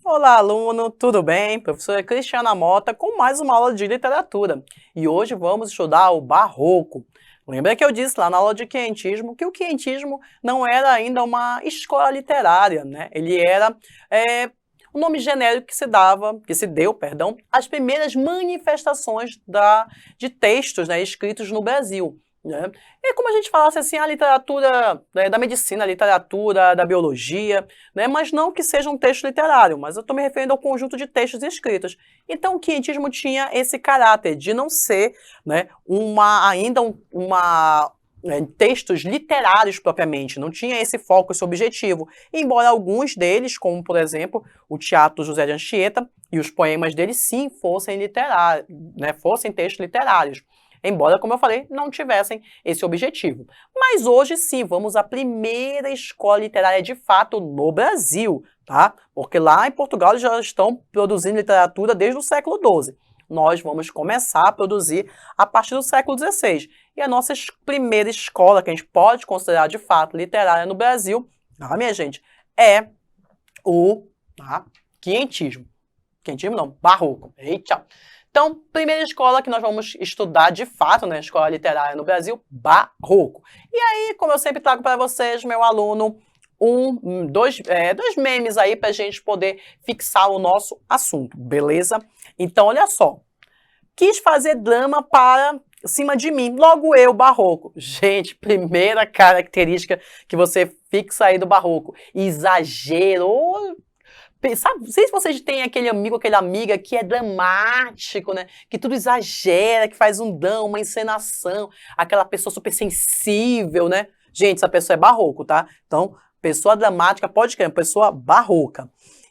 Olá, aluno, tudo bem? Professora Cristiana Mota com mais uma aula de literatura. E hoje vamos estudar o Barroco. Lembra que eu disse lá na aula de Quientismo que o Quientismo não era ainda uma escola literária, né? Ele era um nome genérico que se deu, às primeiras manifestações de textos, né, escritos no Brasil. Né? É como a gente falasse assim, a literatura da medicina, a literatura da biologia, né? Mas não que seja um texto literário, mas eu estou me referindo ao conjunto de textos escritos. Então o quientismo tinha esse caráter de não ser, né, textos literários propriamente, não tinha esse foco, esse objetivo, embora alguns deles, como por exemplo o Teatro José de Anchieta e os poemas dele, sim, fossem literários, né, fossem textos literários. Embora, como eu falei, não tivessem esse objetivo. Mas hoje sim, vamos à primeira escola literária de fato no Brasil, tá? Porque lá em Portugal eles já estão produzindo literatura desde o século XII. Nós vamos começar a produzir a partir do século XVI. E a nossa primeira escola, que a gente pode considerar de fato literária no Brasil, tá, minha gente, é o quientismo. Quientismo não, barroco. Eita! Então, primeira escola que nós vamos estudar de fato, né, escola literária no Brasil, Barroco. E aí, como eu sempre trago para vocês, meu aluno, dois memes aí para a gente poder fixar o nosso assunto, beleza? Então, olha só. Quis fazer drama para cima de mim, logo eu, Barroco. Gente, primeira característica que você fixa aí do Barroco, exagero. Sabe, não sei se vocês têm aquele amigo, aquela amiga que é dramático, né? Que tudo exagera, que faz um drama, uma encenação, aquela pessoa super sensível, né? Gente, essa pessoa é barroco, tá? Então, pessoa dramática, pode crer, pessoa barroca.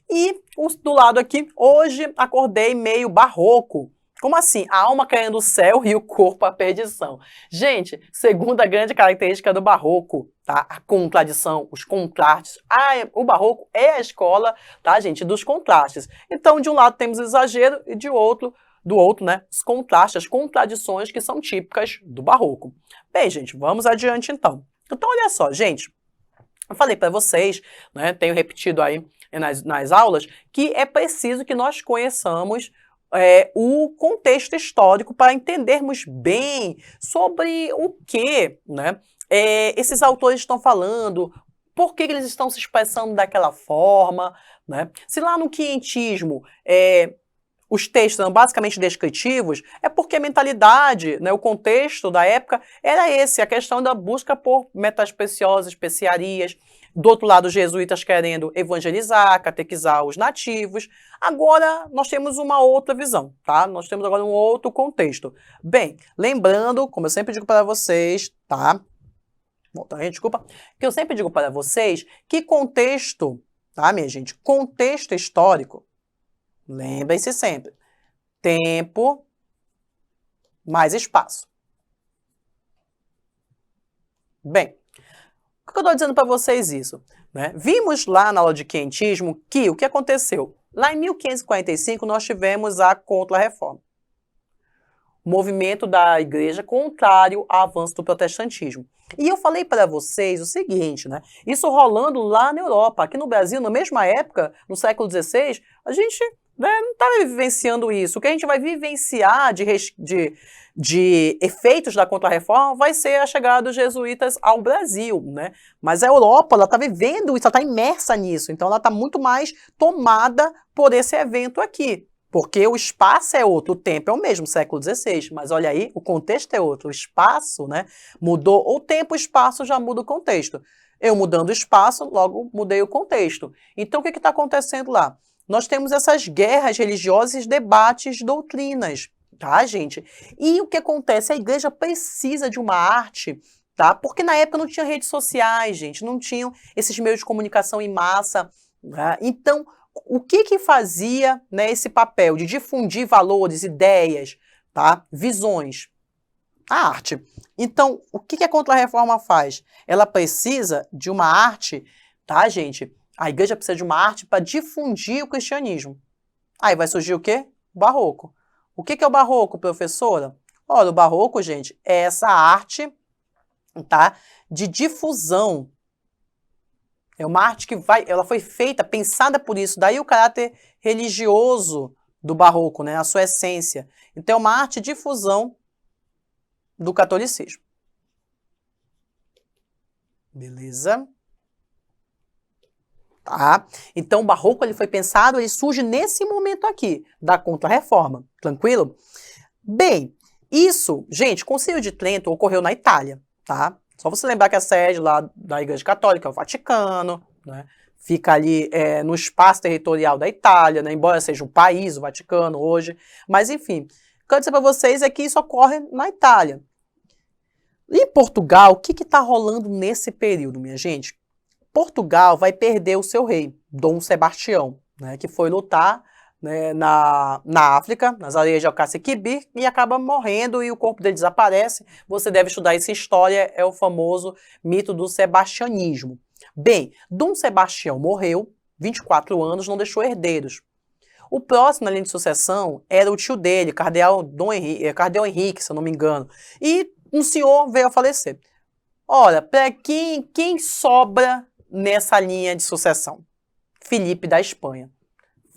E do lado aqui, hoje acordei meio barroco. Como assim? A alma caindo do céu e o corpo à perdição. Gente, segunda grande característica do barroco, tá? A contradição, os contrastes. O barroco é a escola, tá, gente, dos contrastes. Então, de um lado temos o exagero e do outro, né, os contrastes, as contradições que são típicas do barroco. Bem, gente, vamos adiante então. Então, olha só, gente. Eu falei para vocês, né, tenho repetido aí nas aulas, que é preciso que nós conheçamos o contexto histórico para entendermos bem sobre o que, né, esses autores estão falando, por que eles estão se expressando daquela forma, né? Se lá no quientismo os textos eram basicamente descritivos, é porque a mentalidade, né, o contexto da época era esse, a questão da busca por metas preciosas, especiarias. Do outro lado, os jesuítas querendo evangelizar, catequizar os nativos. Agora, nós temos uma outra visão, tá? Nós temos agora um outro contexto. Bem, lembrando, como eu sempre digo para vocês, tá? Desculpa. Que eu sempre digo para vocês que contexto, tá, minha gente? Contexto histórico, lembrem-se sempre, tempo mais espaço. Bem, por que eu estou dizendo para vocês isso? Né? Vimos lá na aula de quientismo que o que aconteceu? Lá em 1545 nós tivemos a Contra-Reforma. O movimento da igreja contrário ao avanço do protestantismo. E eu falei para vocês o seguinte, né? Isso rolando lá na Europa. Aqui no Brasil, na mesma época, no século XVI, a gente não estava vivenciando isso. O que a gente vai vivenciar de efeitos da Contra-Reforma vai ser a chegada dos jesuítas ao Brasil, né? Mas a Europa, ela está vivendo isso, ela está imersa nisso. Então, ela está muito mais tomada por esse evento aqui. Porque o espaço é outro, o tempo é o mesmo, século XVI, mas olha aí, o contexto é outro, o espaço, né, mudou, o tempo, o espaço já muda o contexto. Eu mudando o espaço, logo mudei o contexto. Então, o que está acontecendo lá? Nós temos essas guerras religiosas, debates, doutrinas, tá, gente? E o que acontece? A igreja precisa de uma arte, tá? Porque na época não tinha redes sociais, gente, não tinham esses meios de comunicação em massa, né? Então, o que fazia, né, esse papel de difundir valores, ideias, tá? Visões? A arte. Então, o que a Contra-Reforma faz? Ela precisa de uma arte, tá, gente? A igreja precisa de uma arte para difundir o cristianismo. Aí vai surgir o quê? O barroco. O que é o barroco, professora? Olha, o barroco, gente, é essa arte, tá, de difusão É uma arte que ela foi feita, pensada por isso. Daí o caráter religioso do barroco, né, a sua essência. Então é uma arte de fusão do catolicismo. Beleza? Tá? Então o barroco ele foi pensado, ele surge nesse momento aqui, da Contra-Reforma. Tranquilo? Bem, isso, gente, o Concílio de Trento ocorreu na Itália, tá? Só você lembrar que a sede lá da Igreja Católica é o Vaticano, né? Fica ali no espaço territorial da Itália, né? Embora seja um país, o Vaticano, hoje. Mas, enfim, o que eu quero dizer para vocês é que isso ocorre na Itália. Em Portugal, o que está rolando nesse período, minha gente? Portugal vai perder o seu rei, Dom Sebastião, né? Que foi lutar, né, na África, nas areias de Alcaçequibir, e acaba morrendo e o corpo dele desaparece. Você deve estudar essa história, é o famoso mito do sebastianismo. Bem, Dom Sebastião morreu, 24 anos, não deixou herdeiros. O próximo na linha de sucessão era o tio dele, Cardeal Henrique, se eu não me engano. E um senhor veio a falecer. Ora, para quem sobra nessa linha de sucessão? Filipe da Espanha.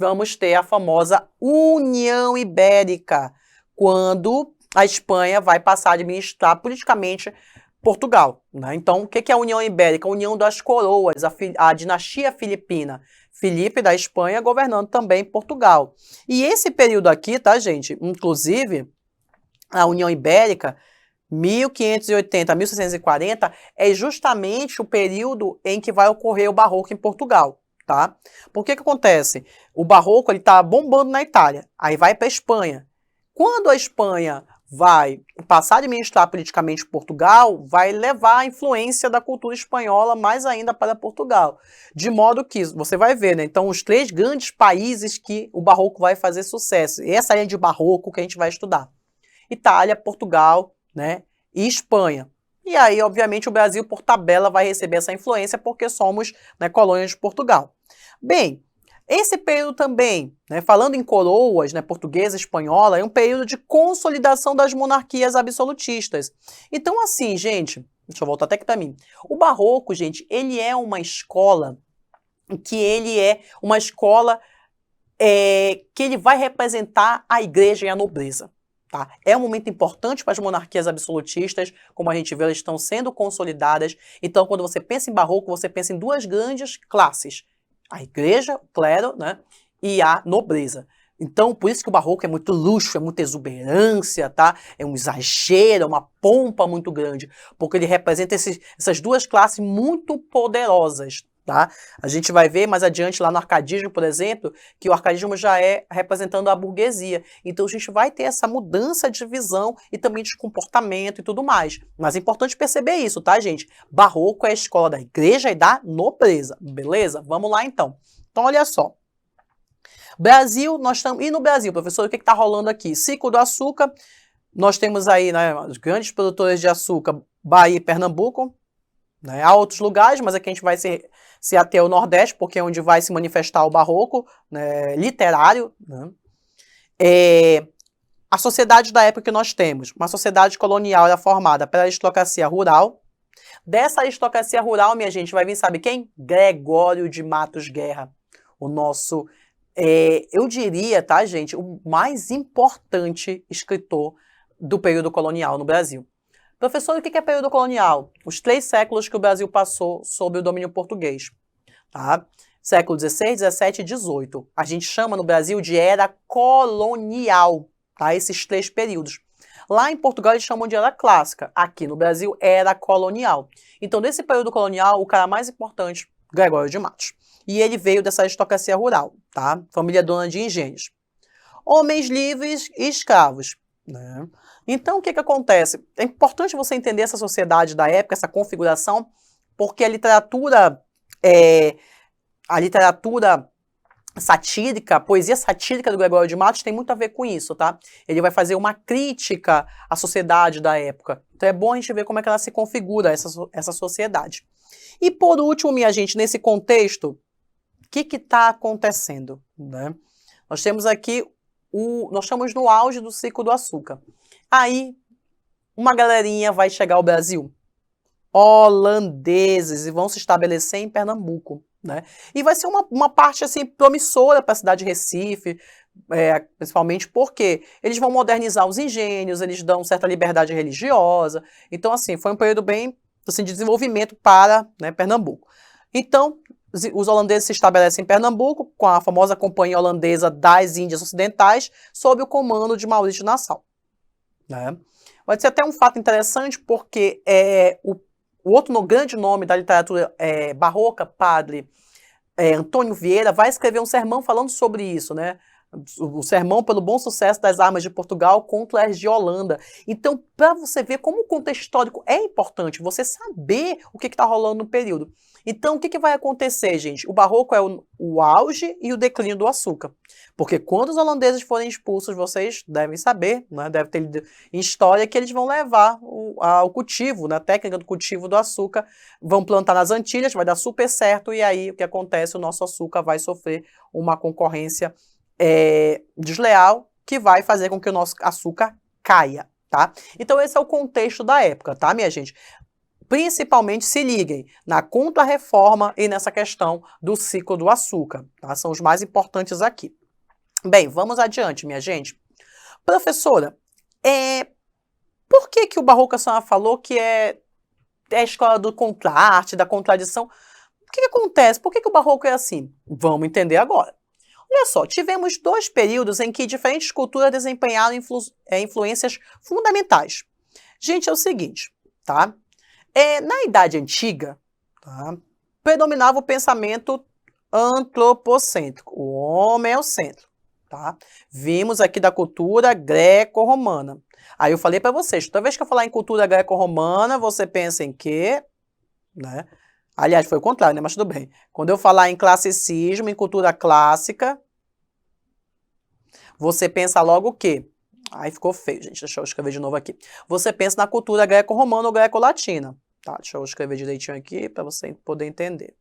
Vamos ter a famosa União Ibérica, quando a Espanha vai passar a administrar politicamente Portugal, né? Então, o que é a União Ibérica? A união das coroas, a dinastia filipina. Filipe da Espanha governando também Portugal. E esse período aqui, tá, gente? Inclusive, a União Ibérica, 1580 a 1640, é justamente o período em que vai ocorrer o Barroco em Portugal. Tá? Por que acontece? O Barroco está bombando na Itália, aí vai para a Espanha. Quando a Espanha vai passar a administrar politicamente Portugal, vai levar a influência da cultura espanhola mais ainda para Portugal. De modo que, você vai ver, né? Então, os 3 grandes países que o Barroco vai fazer sucesso. E essa linha de Barroco que a gente vai estudar. Itália, Portugal, né? E Espanha. E aí, obviamente, o Brasil, por tabela, vai receber essa influência porque somos, né, colônia de Portugal. Bem, esse período também, né, falando em coroas, né, portuguesa e espanhola, é um período de consolidação das monarquias absolutistas. Então, assim, gente, deixa eu voltar até aqui para mim. O Barroco, gente, ele é uma escola que ele vai representar a igreja e a nobreza. Tá? É um momento importante para as monarquias absolutistas, como a gente vê, elas estão sendo consolidadas. Então, quando você pensa em Barroco, você pensa em 2 grandes classes. A igreja, o clero, né? E a nobreza. Então, por isso que o Barroco é muito luxo, é muita exuberância, tá? É um exagero, é uma pompa muito grande, porque ele representa essas 2 classes muito poderosas, tá? A gente vai ver mais adiante lá no arcadismo, por exemplo, que o arcadismo já é representando a burguesia. Então a gente vai ter essa mudança de visão e também de comportamento e tudo mais. Mas é importante perceber isso, tá, gente? Barroco é a escola da igreja e da nobreza, beleza? Vamos lá então. Então olha só. Brasil, nós estamos... E no Brasil, professor, o que está rolando aqui? Ciclo do açúcar, nós temos aí, né, os grandes produtores de açúcar, Bahia e Pernambuco, né? Há outros lugares, mas aqui a gente vai se ater ao Nordeste, porque é onde vai se manifestar o barroco, né, literário. Né? A sociedade da época que nós temos, uma sociedade colonial era formada pela aristocracia rural. Dessa aristocracia rural, minha gente, vai vir, sabe quem? Gregório de Matos Guerra. O nosso, eu diria, tá, gente, o mais importante escritor do período colonial no Brasil. Professor, o que é período colonial? Os 3 séculos que o Brasil passou sob o domínio português. Tá? Século XVI, XVII e XVIII. A gente chama no Brasil de era colonial, tá? Esses 3 períodos. Lá em Portugal eles chamam de era clássica. Aqui no Brasil, era colonial. Então, nesse período colonial, o cara mais importante, Gregório de Matos. E ele veio dessa aristocracia rural, tá? Família dona de engenhos. Homens livres e escravos. Né? Então, o que acontece? É importante você entender essa sociedade da época, essa configuração, porque a literatura satírica, a poesia satírica do Gregório de Matos tem muito a ver com isso, tá? Ele vai fazer uma crítica à sociedade da época. Então é bom a gente ver como é que ela se configura, essa sociedade. E por último, minha gente, nesse contexto, o que está acontecendo? Né? Nós temos aqui nós estamos no auge do ciclo do açúcar. Aí, uma galerinha vai chegar ao Brasil. holandeses e vão se estabelecer em Pernambuco, né? E vai ser uma parte assim promissora para a cidade de Recife, principalmente porque eles vão modernizar os engenhos, eles dão certa liberdade religiosa. Então, assim, foi um período bem assim, de desenvolvimento para, né, Pernambuco. Então, os holandeses se estabelecem em Pernambuco com a famosa Companhia Holandesa das Índias Ocidentais, sob o comando de Maurício de Nassau, né? Vai ser até um fato interessante porque o outro grande nome da literatura barroca, padre Antônio Vieira, vai escrever um sermão falando sobre isso, né? O sermão pelo bom sucesso das armas de Portugal contra as de Holanda. Então, para você ver como o contexto histórico é importante, você saber o que está rolando no período. Então, o que vai acontecer, gente? O barroco é o auge e o declínio do açúcar. Porque quando os holandeses forem expulsos, vocês devem saber, né? Deve ter lido em história, que eles vão levar ao cultivo, na técnica do cultivo do açúcar, vão plantar nas Antilhas, vai dar super certo, e aí o que acontece? O nosso açúcar vai sofrer uma concorrência desleal, que vai fazer com que o nosso açúcar caia, tá? Então esse é o contexto da época, tá, minha gente? Principalmente se liguem na Contra-Reforma e nessa questão do ciclo do açúcar, tá? São os mais importantes aqui. Bem, vamos adiante, minha gente. Professora, por que o Barroco a senhora falou que é a escola do contraste, da contradição? O que acontece? Por que o Barroco é assim? Vamos entender agora. Olha só, tivemos 2 períodos em que diferentes culturas desempenharam influências fundamentais. Gente, é o seguinte, tá? Na Idade Antiga, tá, predominava o pensamento antropocêntrico. O homem é o centro, tá? Vimos aqui da cultura greco-romana. Aí eu falei para vocês, toda vez que eu falar em cultura greco-romana, você pensa em quê? Né? Aliás, foi o contrário, né? Mas tudo bem. Quando eu falar em classicismo, em cultura clássica, você pensa logo o quê? Ai, ficou feio, gente. Deixa eu escrever de novo aqui. Você pensa na cultura greco-romana ou greco-latina. Tá, deixa eu escrever direitinho aqui para você poder entender.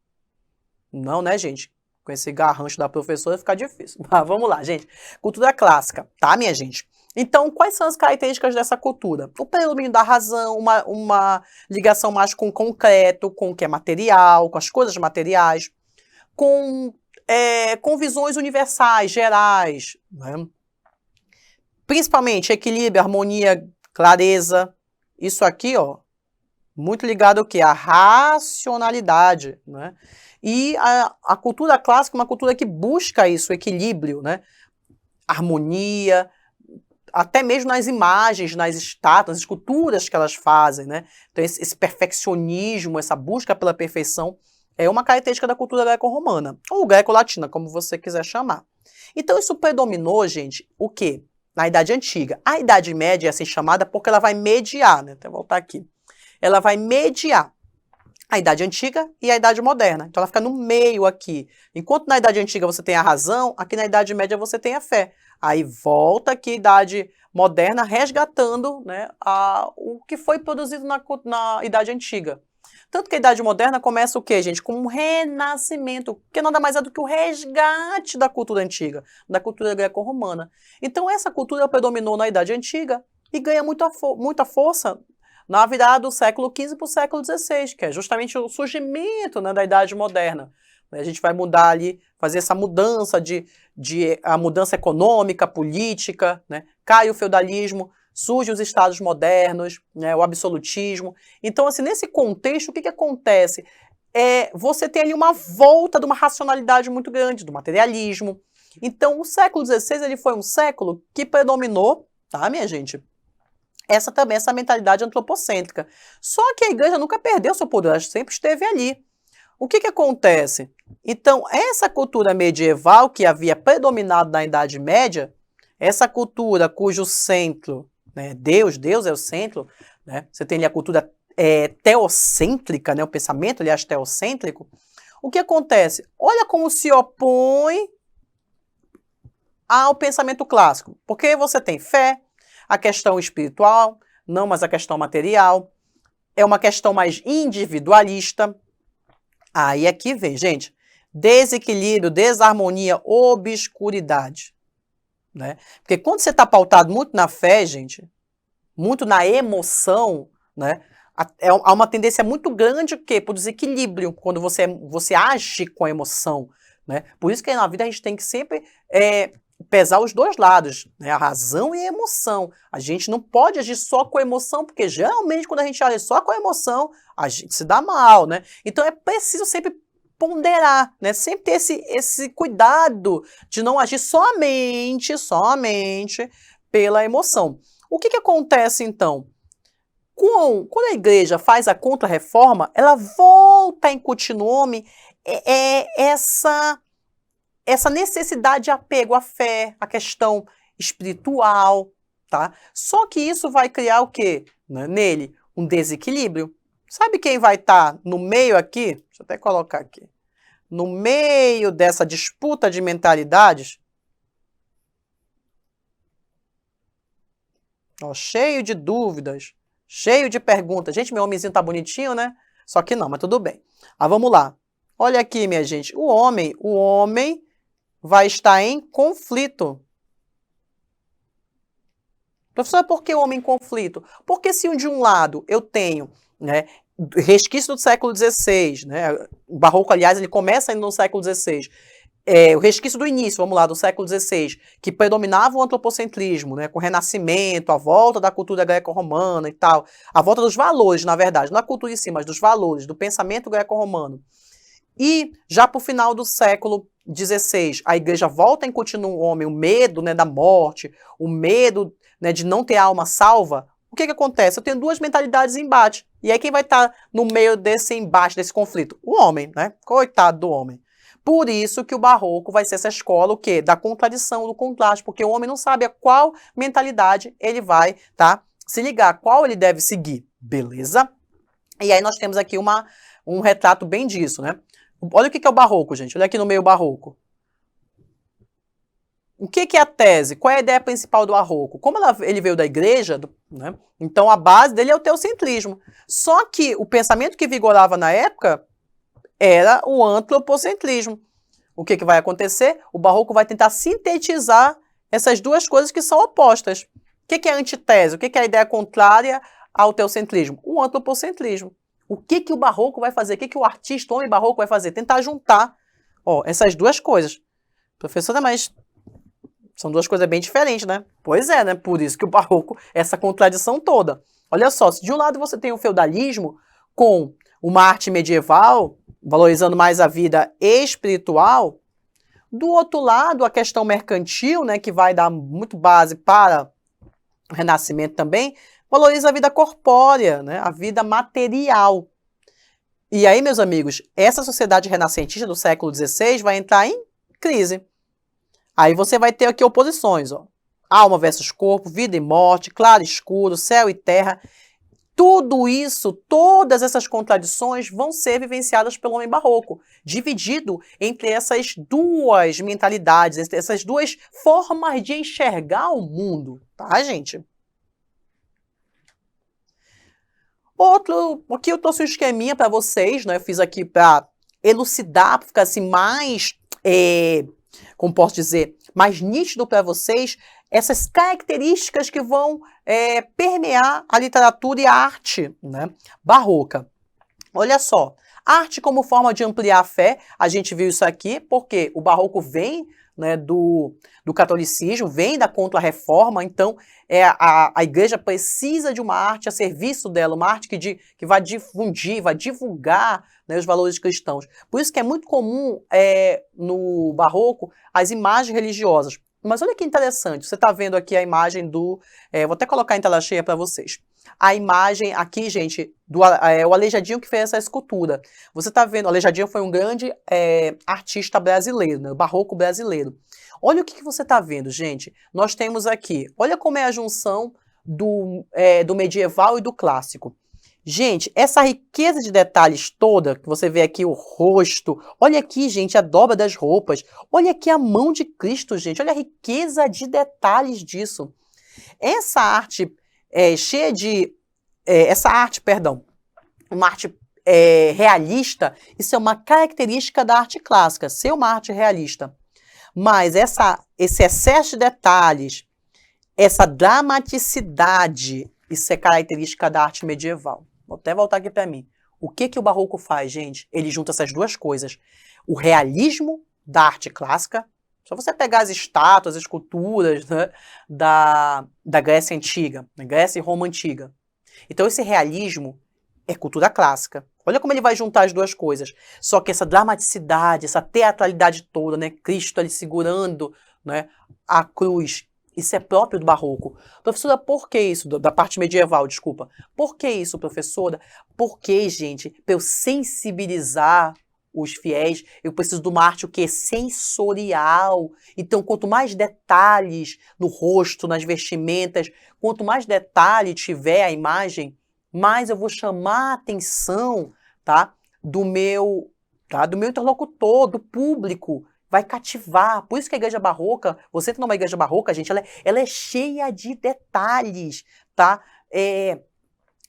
Não, né, gente? Com esse garrancho da professora fica difícil. Mas vamos lá, gente. Cultura clássica, tá, minha gente? Então, quais são as características dessa cultura? O predomínio da razão, uma ligação mais com o concreto, com o que é material, com as coisas materiais, com visões universais, gerais, né? Principalmente equilíbrio, harmonia, clareza. Isso aqui, ó, muito ligado ao quê? À racionalidade, né? E a cultura clássica é uma cultura que busca isso, o equilíbrio, né? Harmonia, até mesmo nas imagens, nas estátuas, nas esculturas que elas fazem, né? Então esse perfeccionismo, essa busca pela perfeição é uma característica da cultura greco-romana, ou greco-latina, como você quiser chamar. Então isso predominou, gente, o quê? Na Idade Antiga. A Idade Média é assim chamada porque ela vai mediar, né? Até voltar aqui. Ela vai mediar a Idade Antiga e a Idade Moderna. Então ela fica no meio aqui. Enquanto na Idade Antiga você tem a razão, aqui na Idade Média você tem a fé. Aí volta aqui a Idade Moderna resgatando, né, o que foi produzido na Idade Antiga. Tanto que a Idade Moderna começa o quê, gente? Com um renascimento, que nada mais é do que o resgate da cultura antiga, da cultura greco-romana. Então essa cultura predominou na Idade Antiga e ganha muita força na virada do século XV para o século XVI, que é justamente o surgimento, né, da Idade Moderna. A gente vai mudar ali, fazer essa mudança a mudança econômica, política, né? Cai o feudalismo, surgem os estados modernos, né, o absolutismo. Então, assim, nesse contexto, o que acontece? Você tem ali uma volta de uma racionalidade muito grande, do materialismo. Então, o século XVI ele foi um século que predominou, tá, minha gente? Essa mentalidade antropocêntrica. Só que a igreja nunca perdeu seu poder, ela sempre esteve ali. O que acontece? Então, essa cultura medieval que havia predominado na Idade Média, essa cultura cujo centro, né, Deus é o centro, né, você tem ali a cultura teocêntrica, né, o pensamento, aliás, teocêntrico, o que acontece? Olha como se opõe ao pensamento clássico, porque você tem fé, a questão espiritual, não mais a questão material, é uma questão mais individualista. Aí aqui vem, gente, desequilíbrio, desarmonia, obscuridade, né? Porque quando você está pautado muito na fé, gente, muito na emoção, né? Há uma tendência muito grande para o desequilíbrio, quando você age com a emoção, né? Por isso que na vida a gente tem que sempre pesar os dois lados, né? A razão e a emoção. A gente não pode agir só com a emoção, porque geralmente quando a gente age só com a emoção, a gente se dá mal, né? Então é preciso sempre ponderar, né? Sempre ter esse cuidado de não agir somente pela emoção. O que acontece então? Quando a igreja faz a contra-reforma, ela volta a incutir no homem essa necessidade de apego à fé, à questão espiritual, tá? Só que isso vai criar o quê? Nele, um desequilíbrio. Sabe quem vai estar no meio aqui? Deixa eu até colocar aqui. No meio dessa disputa de mentalidades, ó, cheio de dúvidas, cheio de perguntas. Gente, meu homenzinho tá bonitinho, né? Só que não, mas tudo bem. Vamos lá. Olha aqui, minha gente. O homem vai estar em conflito. Professor, por que o homem em conflito? Porque se de um lado eu tenho, né, resquício do século XVI, né, o barroco, aliás, ele começa ainda no século XVI, o resquício do início, vamos lá, do século XVI, que predominava o antropocentrismo, né, com o Renascimento, a volta da cultura greco-romana e tal, a volta dos valores, na verdade, não a cultura em si, mas dos valores, do pensamento greco-romano. E já para o final do século XVI, a igreja volta a incutir no homem o medo, né, da morte, o medo, né, de não ter alma salva. O que acontece? Eu tenho duas mentalidades em embate. E aí quem vai estar no meio desse embate, desse conflito? O homem, né? Coitado do homem. Por isso que o barroco vai ser essa escola, o quê? Da contradição, do contraste, porque o homem não sabe a qual mentalidade ele vai, tá, se ligar, qual ele deve seguir, beleza? E aí nós temos aqui um retrato bem disso, né? Olha o que é o barroco, gente. Olha aqui no meio barroco. O que é a tese? Qual é a ideia principal do barroco? Como ele veio da igreja, né? Então a base dele é o teocentrismo. Só que o pensamento que vigorava na época era o antropocentrismo. O que vai acontecer? O barroco vai tentar sintetizar essas duas coisas que são opostas. O que é a antitese? O que é a ideia contrária ao teocentrismo? O antropocentrismo. O que o barroco vai fazer? O que o artista, o homem barroco vai fazer? Tentar juntar, ó, essas duas coisas. Professora, mas são duas coisas bem diferentes, né? Pois é, né? Por isso que o barroco, essa contradição toda. Olha só, se de um lado você tem o feudalismo com uma arte medieval, valorizando mais a vida espiritual, do outro lado a questão mercantil, né, que vai dar muito base para o Renascimento também, valoriza a vida corpórea, né, a vida material. E aí, meus amigos, essa sociedade renascentista do século XVI vai entrar em crise. Aí você vai ter aqui oposições, ó. Alma versus corpo, vida e morte, claro e escuro, céu e terra. Tudo isso, todas essas contradições vão ser vivenciadas pelo homem barroco, dividido entre essas duas mentalidades, entre essas duas formas de enxergar o mundo, tá, gente? Aqui eu trouxe um esqueminha para vocês, né? Eu fiz aqui para elucidar, para ficar assim mais, como posso dizer, mais nítido para vocês, essas características que vão permear a literatura e a arte, né, barroca. Olha só, arte como forma de ampliar a fé, a gente viu isso aqui, porque o barroco vem, né, do catolicismo, vem da contra-reforma, então a igreja precisa de uma arte a serviço dela, uma arte que vai difundir, vai divulgar, né, os valores cristãos. Por isso que é muito comum no barroco as imagens religiosas. Mas olha que interessante, você está vendo aqui a imagem do... vou até colocar em tela cheia para vocês. A imagem aqui, gente, o Aleijadinho que fez essa escultura. Você está vendo, o Aleijadinho foi um grande artista brasileiro, né, barroco brasileiro. Olha o que você está vendo, gente. Nós temos aqui, olha como é a junção do medieval e do clássico. Gente, essa riqueza de detalhes toda, que você vê aqui o rosto, olha aqui, gente, a dobra das roupas, olha aqui a mão de Cristo, gente, olha a riqueza de detalhes disso. Essa arte uma arte realista, isso é uma característica da arte clássica, ser uma arte realista. Mas esse excesso de detalhes, essa dramaticidade, isso é característica da arte medieval. Vou até voltar aqui para mim. O que o Barroco faz, gente? Ele junta essas duas coisas. O realismo da arte clássica. Só você pegar as estátuas, as esculturas, né, da Grécia Antiga, da Grécia e Roma Antiga. Então esse realismo é cultura clássica. Olha como ele vai juntar as duas coisas. Só que essa dramaticidade, essa teatralidade toda, né? Cristo ali segurando, né, a cruz. Isso é próprio do Barroco. Professora, por que isso? Da parte medieval, desculpa. Por que isso, professora? Porque, gente, para eu sensibilizar os fiéis, eu preciso de uma arte o quê? Sensorial. Então, quanto mais detalhes no rosto, nas vestimentas, quanto mais detalhe tiver a imagem, mais eu vou chamar a atenção, tá, do meu interlocutor, do público. Vai cativar. Por isso que a igreja barroca, você entra numa igreja barroca, gente, ela é cheia de detalhes, tá?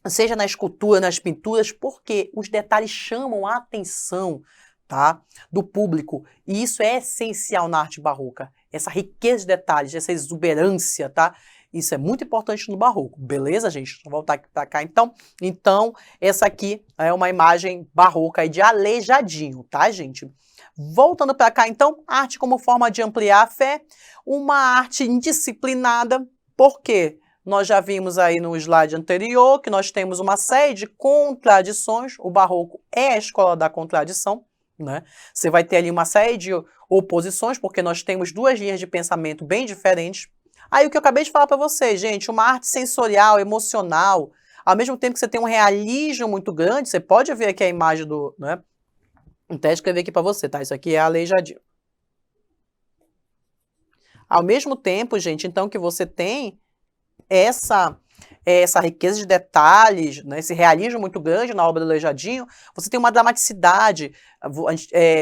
Seja na escultura, nas pinturas, porque os detalhes chamam a atenção, tá, do público. E isso é essencial na arte barroca. Essa riqueza de detalhes, essa exuberância, tá? Isso é muito importante no barroco. Beleza, gente? Deixa eu voltar aqui para cá, então. Então, essa aqui é uma imagem barroca aí de Aleijadinho, tá, gente? Voltando para cá, então, arte como forma de ampliar a fé, uma arte indisciplinada, por quê? Nós já vimos aí no slide anterior que nós temos uma série de contradições, o barroco é a escola da contradição, né? Você vai ter ali uma série de oposições, porque nós temos duas linhas de pensamento bem diferentes. Aí o que eu acabei de falar para vocês, gente, uma arte sensorial, emocional, ao mesmo tempo que você tem um realismo muito grande, você pode ver aqui a imagem do, né? Até escrever aqui para você, tá? Isso aqui é Aleijadinho. Ao mesmo tempo, gente, então que você tem essa riqueza de detalhes, né, esse realismo muito grande na obra do Aleijadinho, você tem uma dramaticidade,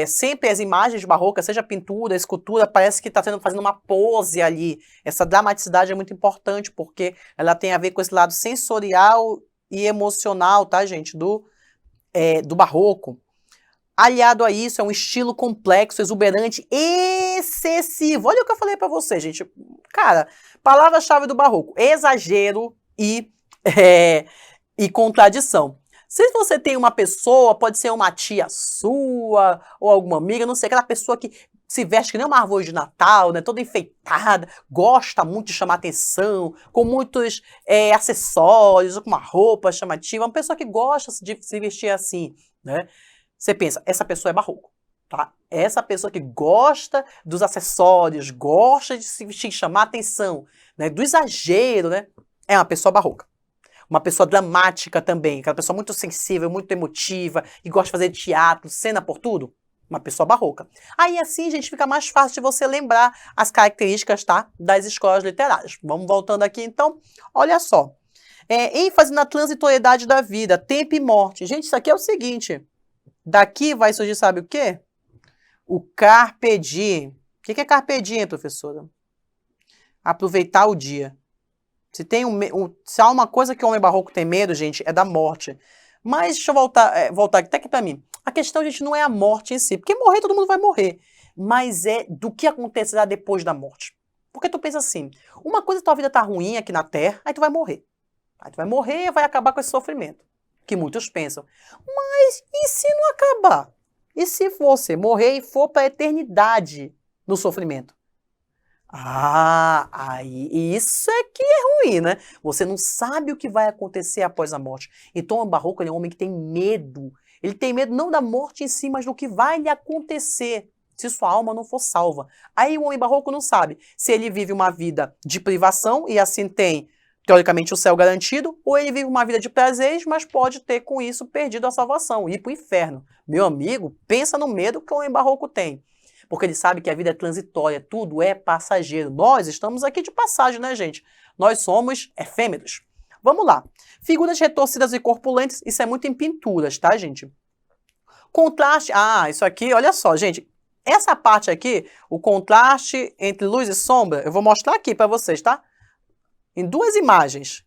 sempre as imagens barrocas, seja pintura, escultura, parece que está fazendo uma pose ali. Essa dramaticidade é muito importante, porque ela tem a ver com esse lado sensorial e emocional, tá, gente, do barroco. Aliado a isso, é um estilo complexo, exuberante, excessivo. Olha o que eu falei para você, gente. Cara, palavra-chave do barroco: exagero e contradição. Se você tem uma pessoa, pode ser uma tia sua ou alguma amiga, não sei, aquela pessoa que se veste que nem uma árvore de Natal, né, toda enfeitada, gosta muito de chamar atenção, com muitos acessórios, com uma roupa chamativa, uma pessoa que gosta de se vestir assim, né? Você pensa, essa pessoa é barroco, tá? Essa pessoa que gosta dos acessórios, gosta de se vestir, chamar atenção, né, do exagero, né? É uma pessoa barroca. Uma pessoa dramática também, aquela pessoa muito sensível, muito emotiva, que gosta de fazer teatro, cena por tudo. Uma pessoa barroca. Aí assim, gente, fica mais fácil de você lembrar as características, tá, das escolas literárias. Vamos voltando aqui, então. Olha só. ênfase na transitoriedade da vida, tempo e morte. Gente, isso aqui é o seguinte. Daqui vai surgir, sabe o quê? O carpe diem. O que é carpe diem, professora? Aproveitar o dia. Se há uma coisa que o homem barroco tem medo, gente, é da morte. Mas deixa eu voltar até aqui para mim. A questão, gente, não é a morte em si, porque morrer todo mundo vai morrer. Mas é do que acontecerá depois da morte. Porque tu pensa assim, uma coisa, tua vida tá ruim aqui na Terra, aí tu vai morrer. Aí tu vai morrer e vai acabar com esse sofrimento. Que muitos pensam. Mas e se não acabar? E se você morrer e for para a eternidade no sofrimento? Aí isso é que é ruim, né? Você não sabe o que vai acontecer após a morte. Então o barroco ele é um homem que tem medo. Ele tem medo não da morte em si, mas do que vai lhe acontecer se sua alma não for salva. Aí o homem barroco não sabe se ele vive uma vida de privação e assim tem teoricamente o céu garantido, ou ele vive uma vida de prazeres, mas pode ter com isso perdido a salvação, ir para o inferno. Meu amigo, pensa no medo que o homem barroco tem. Porque ele sabe que a vida é transitória, tudo é passageiro. Nós estamos aqui de passagem, né, gente? Nós somos efêmeros. Vamos lá. Figuras retorcidas e corpulentas, isso é muito em pinturas, tá, gente? Contraste, isso aqui, olha só, gente. Essa parte aqui, o contraste entre luz e sombra, eu vou mostrar aqui para vocês, tá? Em duas imagens.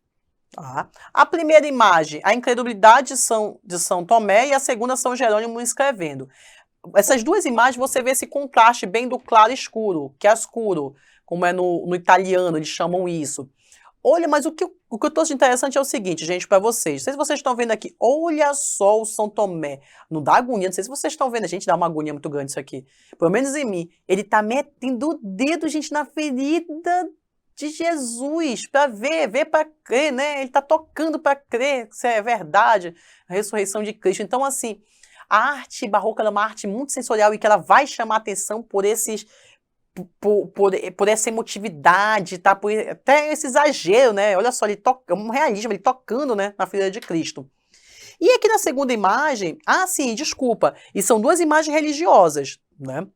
Tá? A primeira imagem, a incredulidade de São Tomé, e a segunda, São Jerônimo escrevendo. Essas duas imagens você vê esse contraste bem do claro e escuro, que é escuro, como é no italiano, eles chamam isso. Olha, mas o que eu trouxe de interessante é o seguinte, gente, para vocês. Não sei se vocês estão vendo aqui. Olha só o São Tomé. Não dá agonia, não sei se vocês estão vendo. A gente dá uma agonia muito grande isso aqui. Pelo menos em mim. Ele tá metendo o dedo, gente, na ferida de Jesus, para ver para crer, né? Ele tá tocando para crer que isso é verdade, a ressurreição de Cristo. Então, assim, a arte barroca é uma arte muito sensorial e que ela vai chamar atenção por esses por essa emotividade, tá? Por até esse exagero, né? Olha só, ele toca, um realismo, ele tocando, né, na filha de Cristo. E aqui na segunda imagem, sim, desculpa, e são duas imagens religiosas, né?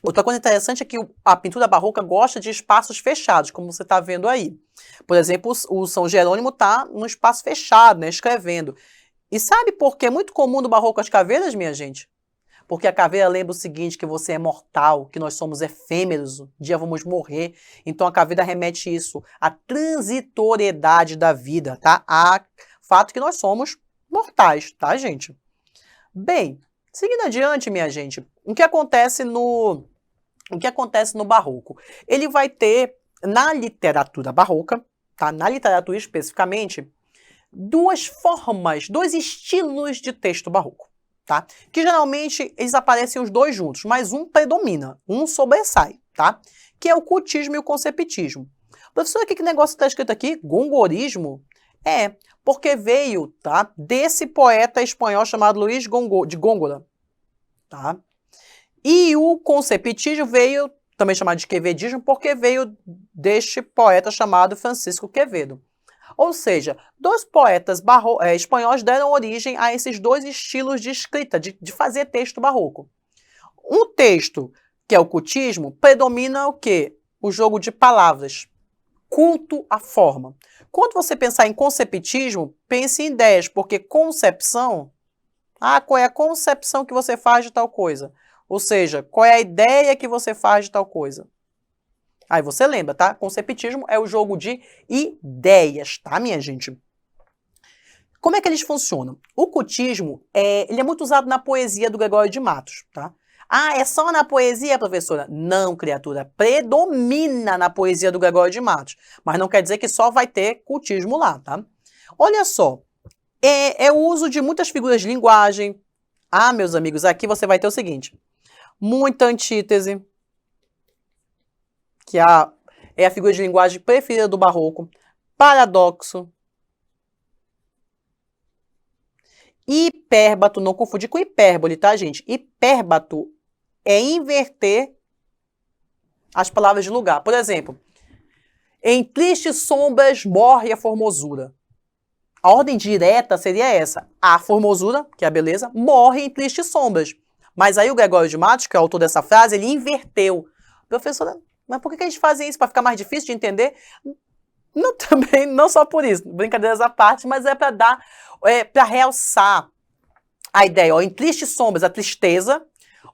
Outra coisa interessante é que a pintura barroca gosta de espaços fechados, como você está vendo aí. Por exemplo, o São Jerônimo está num espaço fechado, né, escrevendo. E sabe por que é muito comum no barroco as caveiras, minha gente? Porque a caveira lembra o seguinte, que você é mortal, que nós somos efêmeros, um dia vamos morrer. Então a caveira remete isso à transitoriedade da vida, tá? A fato que nós somos mortais, tá, gente? Bem, seguindo adiante, minha gente, o que acontece no barroco? Ele vai ter, na literatura barroca, tá? Na literatura especificamente, duas formas, dois estilos de texto barroco. Tá? Que geralmente eles aparecem os dois juntos, mas um predomina, um sobressai, tá? Que é o cultismo e o conceptismo. Professor, que negócio está escrito aqui? Gongorismo? É, porque veio, tá? Desse poeta espanhol chamado Luís de Góngora, tá? E o conceptismo veio, também chamado de quevedismo, porque veio deste poeta chamado Francisco Quevedo. Ou seja, dois poetas espanhóis deram origem a esses dois estilos de escrita, de fazer texto barroco. Um texto, que é o cultismo, predomina o quê? O jogo de palavras, culto à forma. Quando você pensar em conceptismo, pense em ideias, porque concepção, qual é a concepção que você faz de tal coisa? Ou seja, qual é a ideia que você faz de tal coisa? Aí você lembra, tá? Conceptismo é o jogo de ideias, tá, minha gente? Como é que eles funcionam? O cultismo, ele é muito usado na poesia do Gregório de Matos, tá? É só na poesia, professora? Não, criatura. Predomina na poesia do Gregório de Matos. Mas não quer dizer que só vai ter cultismo lá, tá? Olha só. É o uso de muitas figuras de linguagem. Meus amigos, aqui você vai ter o seguinte. Muita antítese, que é a figura de linguagem preferida do barroco, paradoxo, hipérbato, não confundir com hipérbole, tá, gente? Hipérbato é inverter as palavras de lugar. Por exemplo, em tristes sombras morre a formosura. A ordem direta seria essa. A formosura, que é a beleza, morre em tristes sombras. Mas aí o Gregório de Matos, que é o autor dessa frase, ele inverteu. Professora, mas por que a gente faz isso? Para ficar mais difícil de entender? Não, também, não só por isso, brincadeiras à parte, mas é para dar, para realçar a ideia, em tristes sombras, a tristeza.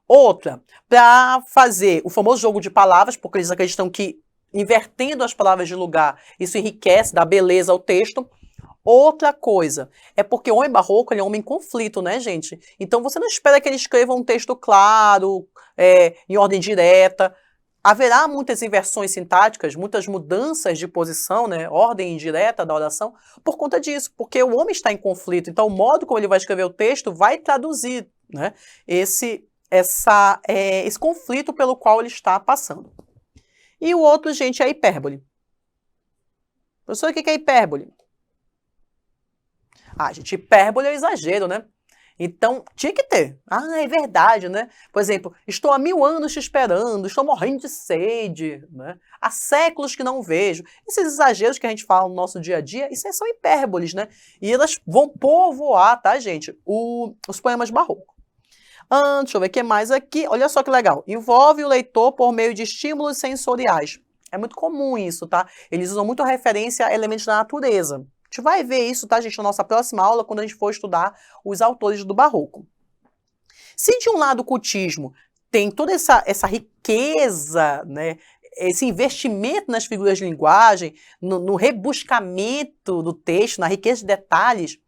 Outra, para fazer o famoso jogo de palavras, porque eles acreditam que invertendo as palavras de lugar, isso enriquece, dá beleza ao texto. Outra coisa, é porque o homem barroco ele é um homem em conflito, né, gente? Então você não espera que ele escreva um texto claro, em ordem direta. Haverá muitas inversões sintáticas, muitas mudanças de posição, né, ordem indireta da oração, por conta disso, porque o homem está em conflito. Então, o modo como ele vai escrever o texto vai traduzir, né, esse conflito pelo qual ele está passando. E o outro, gente, é a hipérbole. Professor, o que é hipérbole? Gente, hipérbole é exagero, né? Então, tinha que ter. É verdade, né? Por exemplo, estou há 1000 anos te esperando, estou morrendo de sede, né? Há séculos que não vejo. Esses exageros que a gente fala no nosso dia a dia, isso são hipérboles, né? E elas vão povoar, tá, gente? Os poemas barrocos. Deixa eu ver o que mais aqui. Olha só que legal. Envolve o leitor por meio de estímulos sensoriais. É muito comum isso, tá? Eles usam muito referência a elementos da natureza. A gente vai ver isso, tá, gente, na nossa próxima aula, quando a gente for estudar os autores do barroco. Se de um lado o cultismo tem toda essa riqueza, né, esse investimento nas figuras de linguagem, no rebuscamento do texto, na riqueza de detalhes,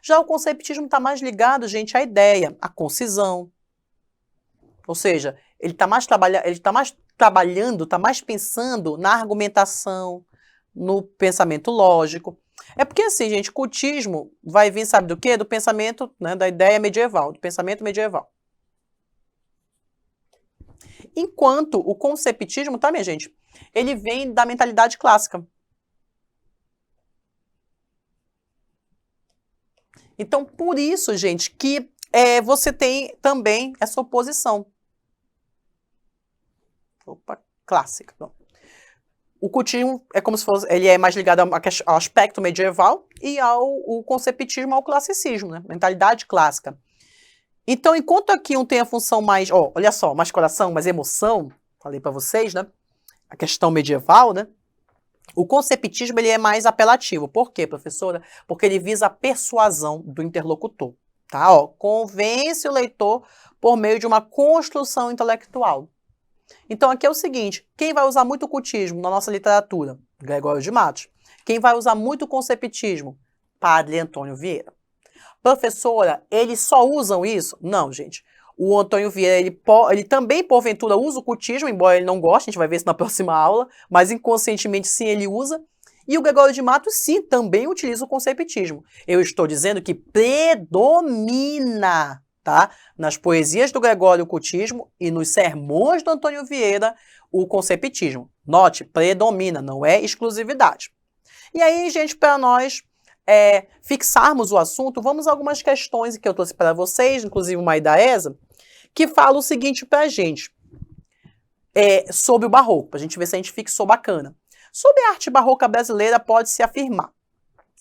já o conceptismo está mais ligado, gente, à ideia, à concisão. Ou seja, ele está mais trabalhando, está mais pensando na argumentação, no pensamento lógico. É porque assim, gente, cultismo vai vir, sabe do quê? Do pensamento, né, da ideia medieval, do pensamento medieval. Enquanto o conceptismo, tá, minha gente? Ele vem da mentalidade clássica. Então, por isso, gente, que você tem também essa oposição. Opa, clássica. Bom. O cultismo é como se fosse, ele é mais ligado ao aspecto medieval e o conceptismo ao classicismo, né? Mentalidade clássica. Então, enquanto aqui um tem a função mais, olha só, mais coração, mais emoção, falei para vocês, né? A questão medieval, né? O conceptismo ele é mais apelativo. Por quê, professora? Porque ele visa a persuasão do interlocutor. Tá? Convence o leitor por meio de uma construção intelectual. Então aqui é o seguinte, quem vai usar muito o cultismo na nossa literatura? Gregório de Matos. Quem vai usar muito o conceptismo? Padre Antônio Vieira. Professora, eles só usam isso? Não, gente. O Antônio Vieira, ele também, porventura, usa o cultismo, embora ele não goste, a gente vai ver isso na próxima aula, mas inconscientemente, sim, ele usa. E o Gregório de Matos, sim, também utiliza o conceptismo. Eu estou dizendo que predomina, tá? Nas poesias do Gregório o cultismo e nos sermões do Antônio Vieira o conceptismo. Note, predomina, não é exclusividade. E aí, gente, para nós fixarmos o assunto, vamos a algumas questões que eu trouxe para vocês, inclusive uma aí da ESA, que fala o seguinte para a gente, sobre o barroco, para a gente ver se a gente fixou bacana. Sobre a arte barroca brasileira pode-se afirmar.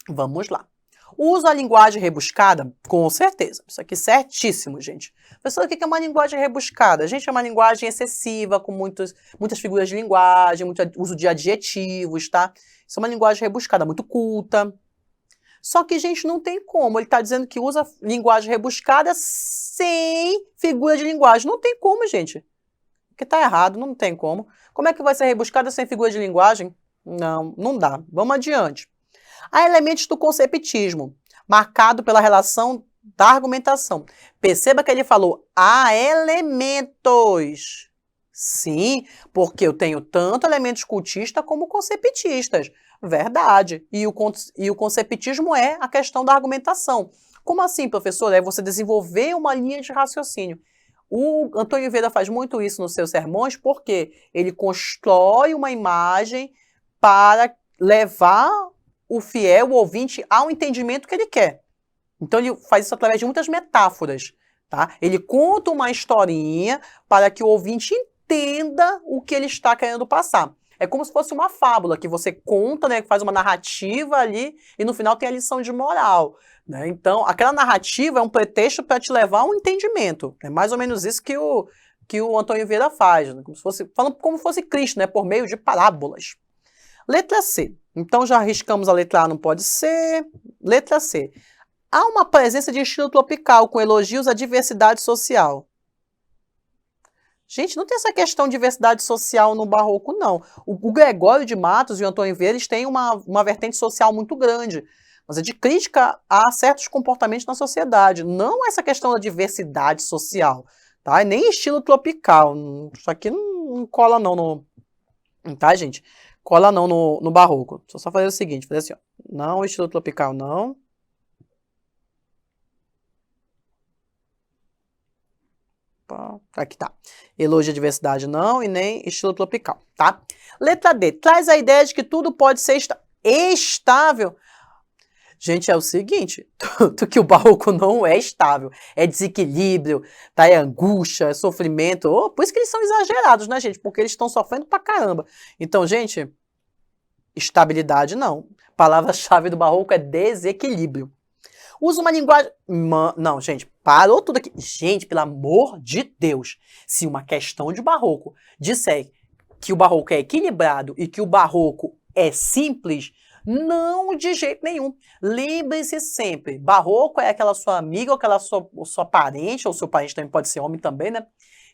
Vamos lá. Usa a linguagem rebuscada? Com certeza. Isso aqui certíssimo, gente. Professor, o que é uma linguagem rebuscada? Gente, é uma linguagem excessiva, com muitas figuras de linguagem, muito uso de adjetivos, tá? Isso é uma linguagem rebuscada, muito culta. Só que, gente, não tem como. Ele está dizendo que usa linguagem rebuscada sem figura de linguagem. Não tem como, gente. Porque está errado, não tem como. Como é que vai ser rebuscada sem figura de linguagem? Não, não dá. Vamos adiante. Há elementos do conceptismo, marcado pela relação da argumentação. Perceba que ele falou, há elementos. Sim, porque eu tenho tanto elementos cultistas como conceptistas. Verdade. E o conceptismo é a questão da argumentação. Como assim, professor? É você desenvolver uma linha de raciocínio. O Antônio Vieira faz muito isso nos seus sermões, porque ele constrói uma imagem para levar o fiel, o ouvinte, ao entendimento que ele quer. Então ele faz isso através de muitas metáforas, tá? Ele conta uma historinha para que o ouvinte entenda o que ele está querendo passar. É como se fosse uma fábula que você conta, né, faz uma narrativa ali e no final tem a lição de moral, né? Então, aquela narrativa é um pretexto para te levar a um entendimento. É mais ou menos isso que o Antônio Vieira faz, né? Falando como fosse Cristo, né, por meio de parábolas. Letra C. Então já arriscamos a letra A, não pode ser. Letra C. Há uma presença de estilo tropical com elogios à diversidade social. Gente, não tem essa questão de diversidade social no barroco, não. O Gregório de Matos e o Antônio Vieira têm uma vertente social muito grande, mas é de crítica a certos comportamentos na sociedade, não essa questão da diversidade social, tá? E nem estilo tropical. Isso aqui não cola não, tá, gente? Cola não no barroco. Só fazer o seguinte, fazer assim, ó. Não, estilo tropical, não. Aqui tá. Elogio a diversidade, não, e nem estilo tropical, tá? Letra D. Traz a ideia de que tudo pode ser estável. Gente, é o seguinte, tudo que o barroco não é estável. É desequilíbrio, tá? É angústia, é sofrimento. Por isso que eles são exagerados, né, gente? Porque eles estão sofrendo pra caramba. Então, gente, estabilidade não. Palavra-chave do barroco é desequilíbrio. Usa uma linguagem... Não, gente, parou tudo aqui. Gente, pelo amor de Deus, se uma questão de barroco disser que o barroco é equilibrado e que o barroco é simples, não de jeito nenhum. Lembre-se sempre, barroco é aquela sua amiga ou aquela sua parente, ou seu parente também pode ser homem também, né?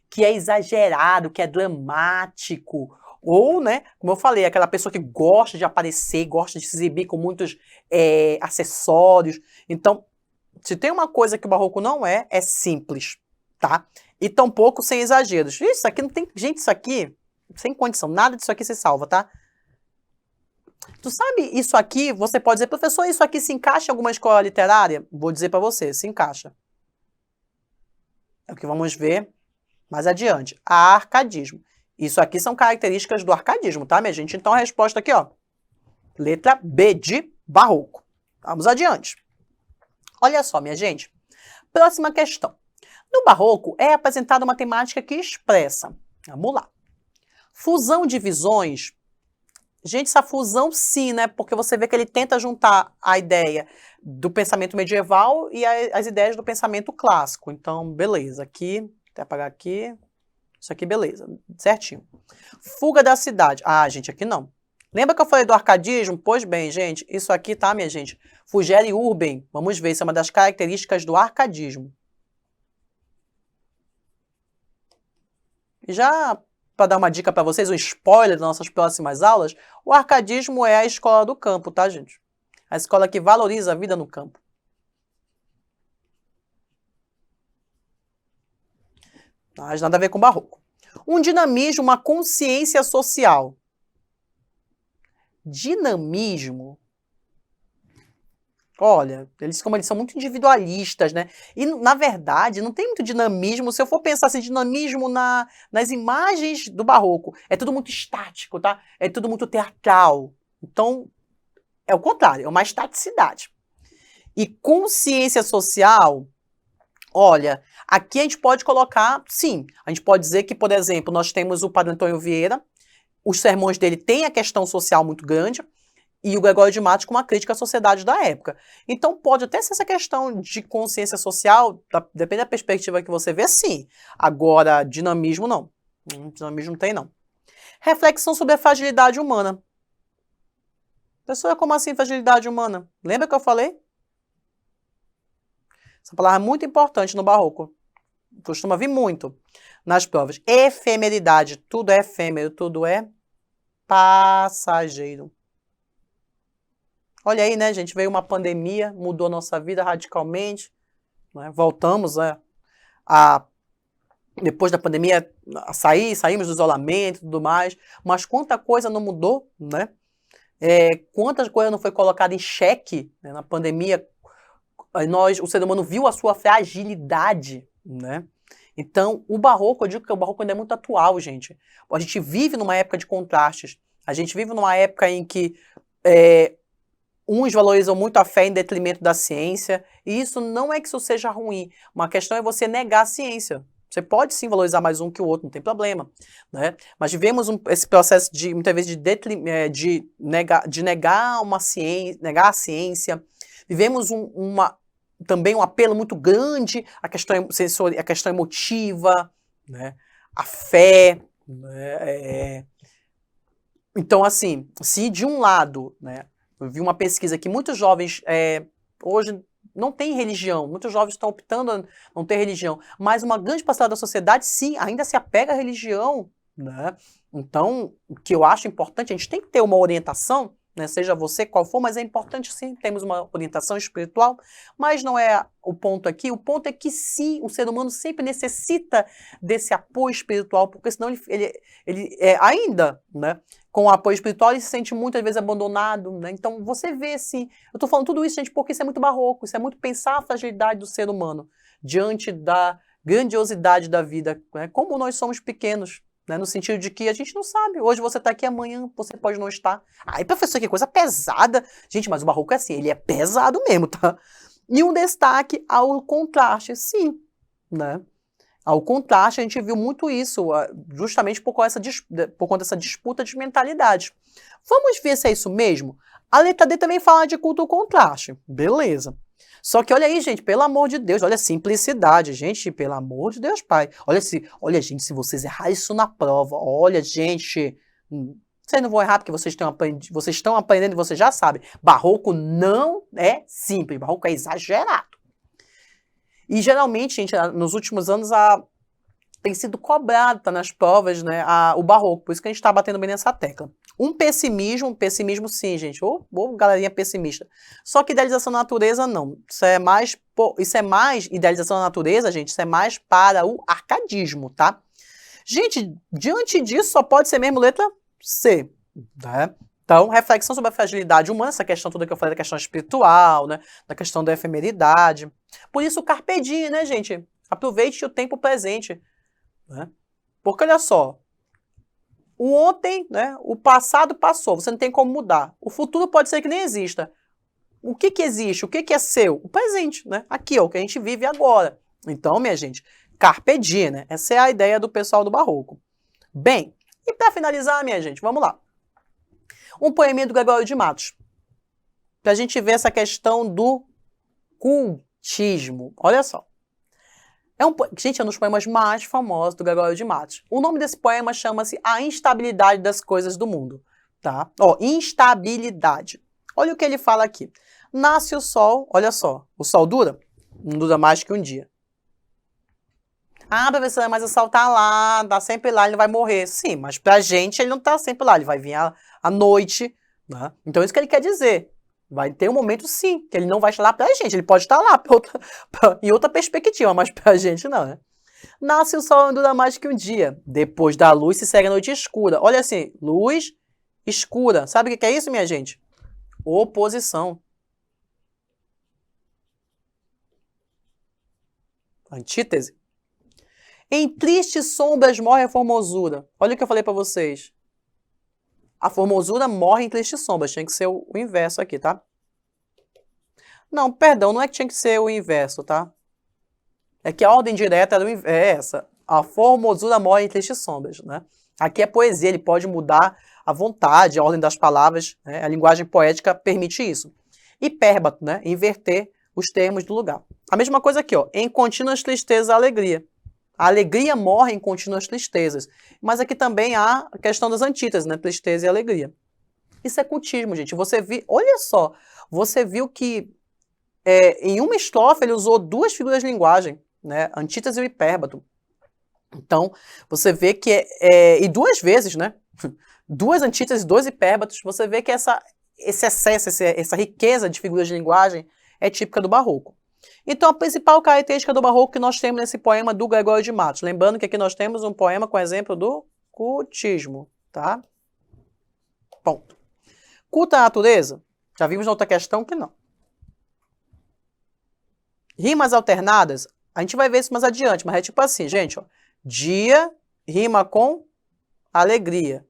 Que é exagerado, que é dramático. Ou, né, como eu falei, aquela pessoa que gosta de aparecer, gosta de se exibir com muitos acessórios. Então, se tem uma coisa que o barroco não é simples, tá? E tampouco sem exageros. Isso aqui não tem... Gente, isso aqui, sem condição, nada disso aqui se salva, tá? Tu sabe, isso aqui, você pode dizer, professor, isso aqui se encaixa em alguma escola literária? Vou dizer para você, se encaixa. É o que vamos ver mais adiante. Arcadismo. Isso aqui são características do arcadismo, tá, minha gente? Então a resposta aqui, ó. Letra B de barroco. Vamos adiante. Olha só, minha gente. Próxima questão. No barroco é apresentada uma temática que expressa. Vamos lá. Fusão de visões. Gente, essa fusão sim, né? Porque você vê que ele tenta juntar a ideia do pensamento medieval e as ideias do pensamento clássico. Então, beleza. Aqui, até apagar aqui. Isso aqui, beleza. Certinho. Fuga da cidade. Ah, gente, aqui não. Lembra que eu falei do arcadismo? Pois bem, gente, isso aqui, tá, minha gente? Fugere urbem. Vamos ver, isso é uma das características do arcadismo. E já, para dar uma dica para vocês, um spoiler das nossas próximas aulas, o arcadismo é a escola do campo, tá, gente? A escola que valoriza a vida no campo. Mas nada a ver com barroco. Um dinamismo, uma consciência social. Dinamismo. Olha, como eles são muito individualistas, né? E, na verdade, não tem muito dinamismo. Se eu for pensar assim, dinamismo nas imagens do barroco, é tudo muito estático, tá? É tudo muito teatral. Então, é o contrário, é uma estaticidade. E consciência social, olha, aqui a gente pode colocar, sim, a gente pode dizer que, por exemplo, nós temos o Padre Antônio Vieira, os sermões dele têm a questão social muito grande, e o Gregório de Matos com uma crítica à sociedade da época. Então pode até ser essa questão de consciência social, depende da perspectiva que você vê, sim. Agora, dinamismo não. Dinamismo não tem, não. Reflexão sobre a fragilidade humana. Pessoa, como assim fragilidade humana? Lembra que eu falei? Essa palavra é muito importante no barroco. Costuma vir muito nas provas. Efemeridade. Tudo é efêmero, tudo é passageiro. Olha aí, né, gente? Veio uma pandemia, mudou a nossa vida radicalmente. Né? Voltamos depois da pandemia, saímos do isolamento e tudo mais. Mas quanta coisa não mudou, né? Quantas coisas não foi colocada em xeque, né, na pandemia. O ser humano viu a sua fragilidade, né? Então, o barroco, eu digo que o barroco ainda é muito atual, gente. A gente vive numa época de contrastes. A gente vive numa época em que uns valorizam muito a fé em detrimento da ciência, e isso não é que isso seja ruim. Uma questão é você negar a ciência. Você pode sim valorizar mais um que o outro, não tem problema. Né? Mas vivemos esse processo de, muitas vezes, de negar uma ciência, negar a ciência. Vivemos também um apelo muito grande à questão sensorial, à questão emotiva, né? A fé. Né? Então, assim, se de um lado, né, eu vi uma pesquisa que muitos jovens hoje não têm religião, muitos jovens estão optando a não ter religião, mas uma grande parcela da sociedade, sim, ainda se apega à religião, né? Então, o que eu acho importante, a gente tem que ter uma orientação, né, seja você qual for, mas é importante sim, temos uma orientação espiritual, mas não é o ponto aqui. O ponto é que sim, o ser humano sempre necessita desse apoio espiritual, porque senão ele ainda, né, com o apoio espiritual, ele se sente muitas vezes abandonado, né? Então você vê sim, eu tô falando tudo isso, gente, porque isso é muito barroco, isso é muito pensar a fragilidade do ser humano diante da grandiosidade da vida, né? Como nós somos pequenos, né? No sentido de que a gente não sabe. Hoje você está aqui, amanhã você pode não estar. Ai, professor, que coisa pesada. Gente, mas o barroco é assim, ele é pesado mesmo, tá? E um destaque ao contraste, sim, né? Ao contraste, a gente viu muito isso, justamente por conta dessa disputa de mentalidade. Vamos ver se é isso mesmo? A letra D também fala de culto ao contraste. Beleza. Só que olha aí, gente, pelo amor de Deus, olha a simplicidade, gente, pelo amor de Deus, pai. Olha, gente, se vocês errarem isso na prova, olha, gente, vocês não vão errar porque vocês estão aprendendo e vocês já sabem. Barroco não é simples, barroco é exagerado. E geralmente, gente, nos últimos anos tem sido cobrado, tá nas provas, né, o barroco, por isso que a gente está batendo bem nessa tecla. Um pessimismo sim, gente, ou galerinha pessimista. Só que idealização da natureza, não. Isso é mais idealização da natureza, gente, isso é mais para o arcadismo, tá? Gente, diante disso, só pode ser mesmo letra C, né? Então, reflexão sobre a fragilidade humana, essa questão toda que eu falei da questão espiritual, né? Da questão da efemeridade. Por isso, o carpe diem, né, gente? Aproveite o tempo presente, né? Porque, olha só, o ontem, né? O passado passou, você não tem como mudar. O futuro pode ser que nem exista. O que que existe? O que que é seu? O presente, né? Aqui, ó, o que a gente vive agora. Então, minha gente, carpe diem, né? Essa é a ideia do pessoal do Barroco. Bem, e para finalizar, minha gente, vamos lá. Um poeminha do Gregório de Matos. Para a gente ver essa questão do cultismo. Olha só. Gente, é um dos poemas mais famosos do Gregório de Matos. O nome desse poema chama-se A Instabilidade das Coisas do Mundo. Tá? Ó, instabilidade. Olha o que ele fala aqui. Nasce o sol, olha só. O sol dura? Não dura mais que um dia. Ah, professora, mas o sol tá lá, tá sempre lá, ele não vai morrer. Sim, mas pra gente ele não tá sempre lá, ele vai vir à noite, né? Então isso que ele quer dizer. Vai ter um momento, sim, que ele não vai estar lá pra gente, ele pode estar lá em outra perspectiva, mas pra gente não, né? Nasce o sol, não dura mais que um dia. Depois da luz se segue a noite escura. Olha assim, luz escura. Sabe o que é isso, minha gente? Oposição. Antítese. Em tristes sombras morre a formosura. Olha o que eu falei para vocês. A formosura morre em tristes sombras. Tinha que ser o inverso aqui, tá? Não, perdão, não é que tinha que ser o inverso, tá? É que a ordem direta é essa. A formosura morre em tristes sombras, né? Aqui é poesia, ele pode mudar à vontade, a ordem das palavras, né? A linguagem poética permite isso. Hipérbato, né? Inverter os termos do lugar. A mesma coisa aqui, ó. Em contínuas tristezas, a alegria. A alegria morre em contínuas tristezas. Mas aqui também há a questão das antíteses, né? Tristeza e alegria. Isso é cultismo, gente. Você viu, olha só, você viu que em uma estrofe ele usou duas figuras de linguagem, né? Antítese e o hipérbato. Então, você vê que e duas vezes, né? Duas antíteses, dois hipérbatos, você vê que esse excesso, essa riqueza de figuras de linguagem é típica do Barroco. Então, a principal característica do Barroco que nós temos nesse poema do Gregório de Matos. Lembrando que aqui nós temos um poema com exemplo do cultismo, tá? Ponto. Culta a natureza? Já vimos na outra questão que não. Rimas alternadas? A gente vai ver isso mais adiante, mas é tipo assim, gente, ó. Dia rima com alegria.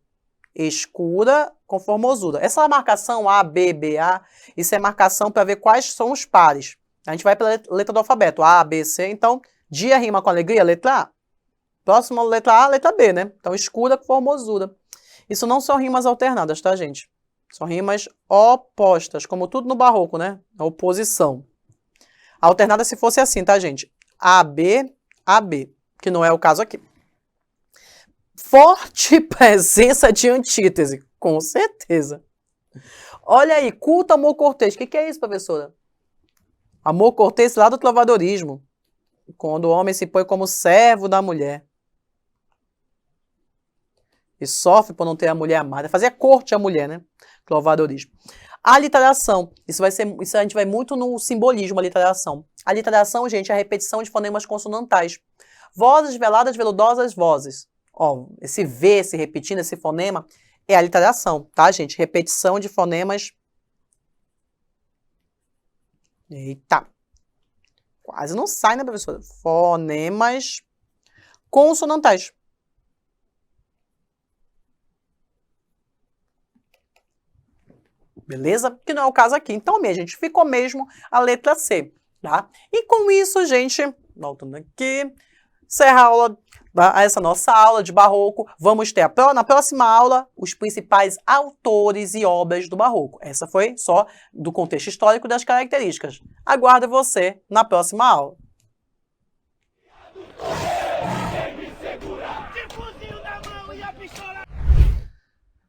Escura com formosura. Essa marcação A, B, B, A, isso é marcação para ver quais são os pares. A gente vai pela letra do alfabeto, A, B, C. Então, dia rima com alegria, letra A. Próxima letra A, letra B, né? Então, escura com formosura. Isso não são rimas alternadas, tá, gente? São rimas opostas, como tudo no Barroco, né? A oposição. Alternada se fosse assim, tá, gente? AB, AB, que não é o caso aqui. Forte presença de antítese, com certeza. Olha aí, culto amor cortês. O que é isso, professora? Amor cortês lá do trovadorismo, quando o homem se põe como servo da mulher e sofre por não ter a mulher amada. Fazer corte à mulher, né? Trovadorismo. Aliteração. Isso a gente vai muito no simbolismo, aliteração. Aliteração, gente, é a repetição de fonemas consonantais. Vozes veladas, veludosas, vozes. Ó, esse V, se repetindo, esse fonema, é aliteração, tá, gente? Repetição de fonemas. Eita. Quase não sai, né, professora? Fonemas consonantais. Beleza? Que não é o caso aqui. Então, minha gente, ficou mesmo a letra C, tá? E com isso, gente, voltando aqui, encerra a aula, essa nossa aula de Barroco. Vamos ter na próxima aula os principais autores e obras do Barroco. Essa foi só do contexto histórico e das características. Aguardo você na próxima aula.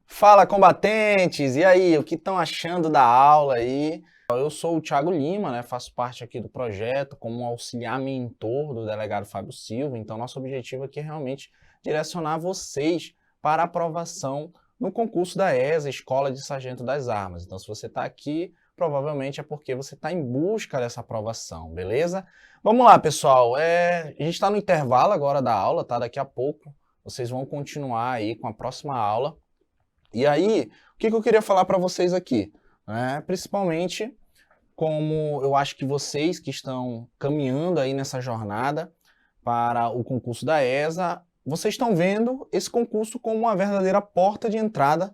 Fala, combatentes! E aí, o que estão achando da aula aí? Eu sou o Thiago Lima, né? Faço parte aqui do projeto como auxiliar mentor do delegado Fábio Silva. Então, nosso objetivo aqui é realmente direcionar vocês para a aprovação no concurso da ESA, Escola de Sargento das Armas. Então, se você está aqui, provavelmente é porque você está em busca dessa aprovação, beleza? Vamos lá, pessoal. A gente está no intervalo agora da aula, tá? Daqui a pouco vocês vão continuar aí com a próxima aula. E aí, o que eu queria falar para vocês aqui? Principalmente, como eu acho que vocês que estão caminhando aí nessa jornada para o concurso da ESA, vocês estão vendo esse concurso como uma verdadeira porta de entrada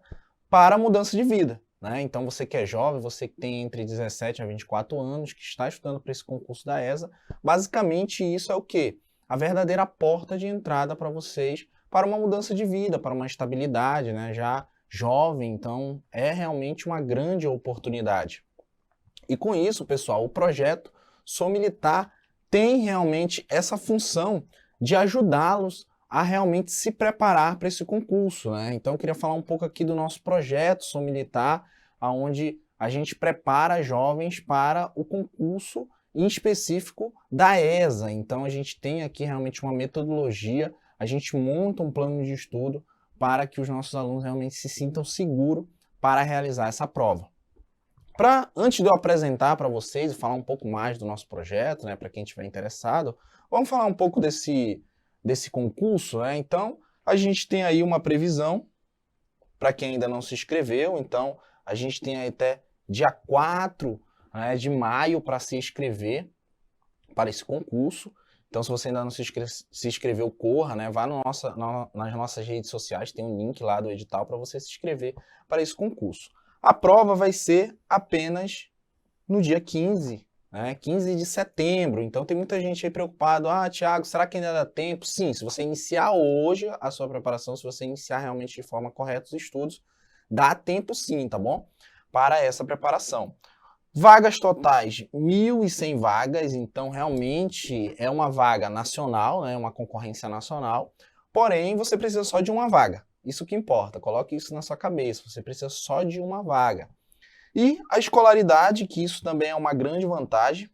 para a mudança de vida. Então, você que é jovem, você que tem entre 17 a 24 anos, que está estudando para esse concurso da ESA, basicamente isso é o quê? A verdadeira porta de entrada para vocês para uma mudança de vida, para uma estabilidade, já jovem, então é realmente uma grande oportunidade. E com isso, pessoal, o projeto Sou Militar tem realmente essa função de ajudá-los a realmente se preparar para esse concurso. Então eu queria falar um pouco aqui do nosso projeto Sou Militar, onde a gente prepara jovens para o concurso em específico da ESA. Então a gente tem aqui realmente uma metodologia, a gente monta um plano de estudo para que os nossos alunos realmente se sintam seguros para realizar essa prova. Antes de eu apresentar para vocês e falar um pouco mais do nosso projeto, para quem estiver interessado, vamos falar um pouco desse concurso. Então, a gente tem aí uma previsão, para quem ainda não se inscreveu, então a gente tem aí até dia 4 de maio para se inscrever para esse concurso. Então, se você ainda não se inscreveu, corra, vá nas nossas redes sociais, tem um link lá do edital para você se inscrever para esse concurso. A prova vai ser apenas no dia 15, 15 de setembro. Então tem muita gente aí preocupada, Thiago, será que ainda dá tempo? Sim, se você iniciar hoje a sua preparação, se você iniciar realmente de forma correta os estudos, dá tempo sim, tá bom? Para essa preparação. Vagas totais, 1.100 vagas, então realmente é uma vaga nacional, uma concorrência nacional, porém você precisa só de uma vaga. Isso que importa, coloque isso na sua cabeça, você precisa só de uma vaga. E a escolaridade, que isso também é uma grande vantagem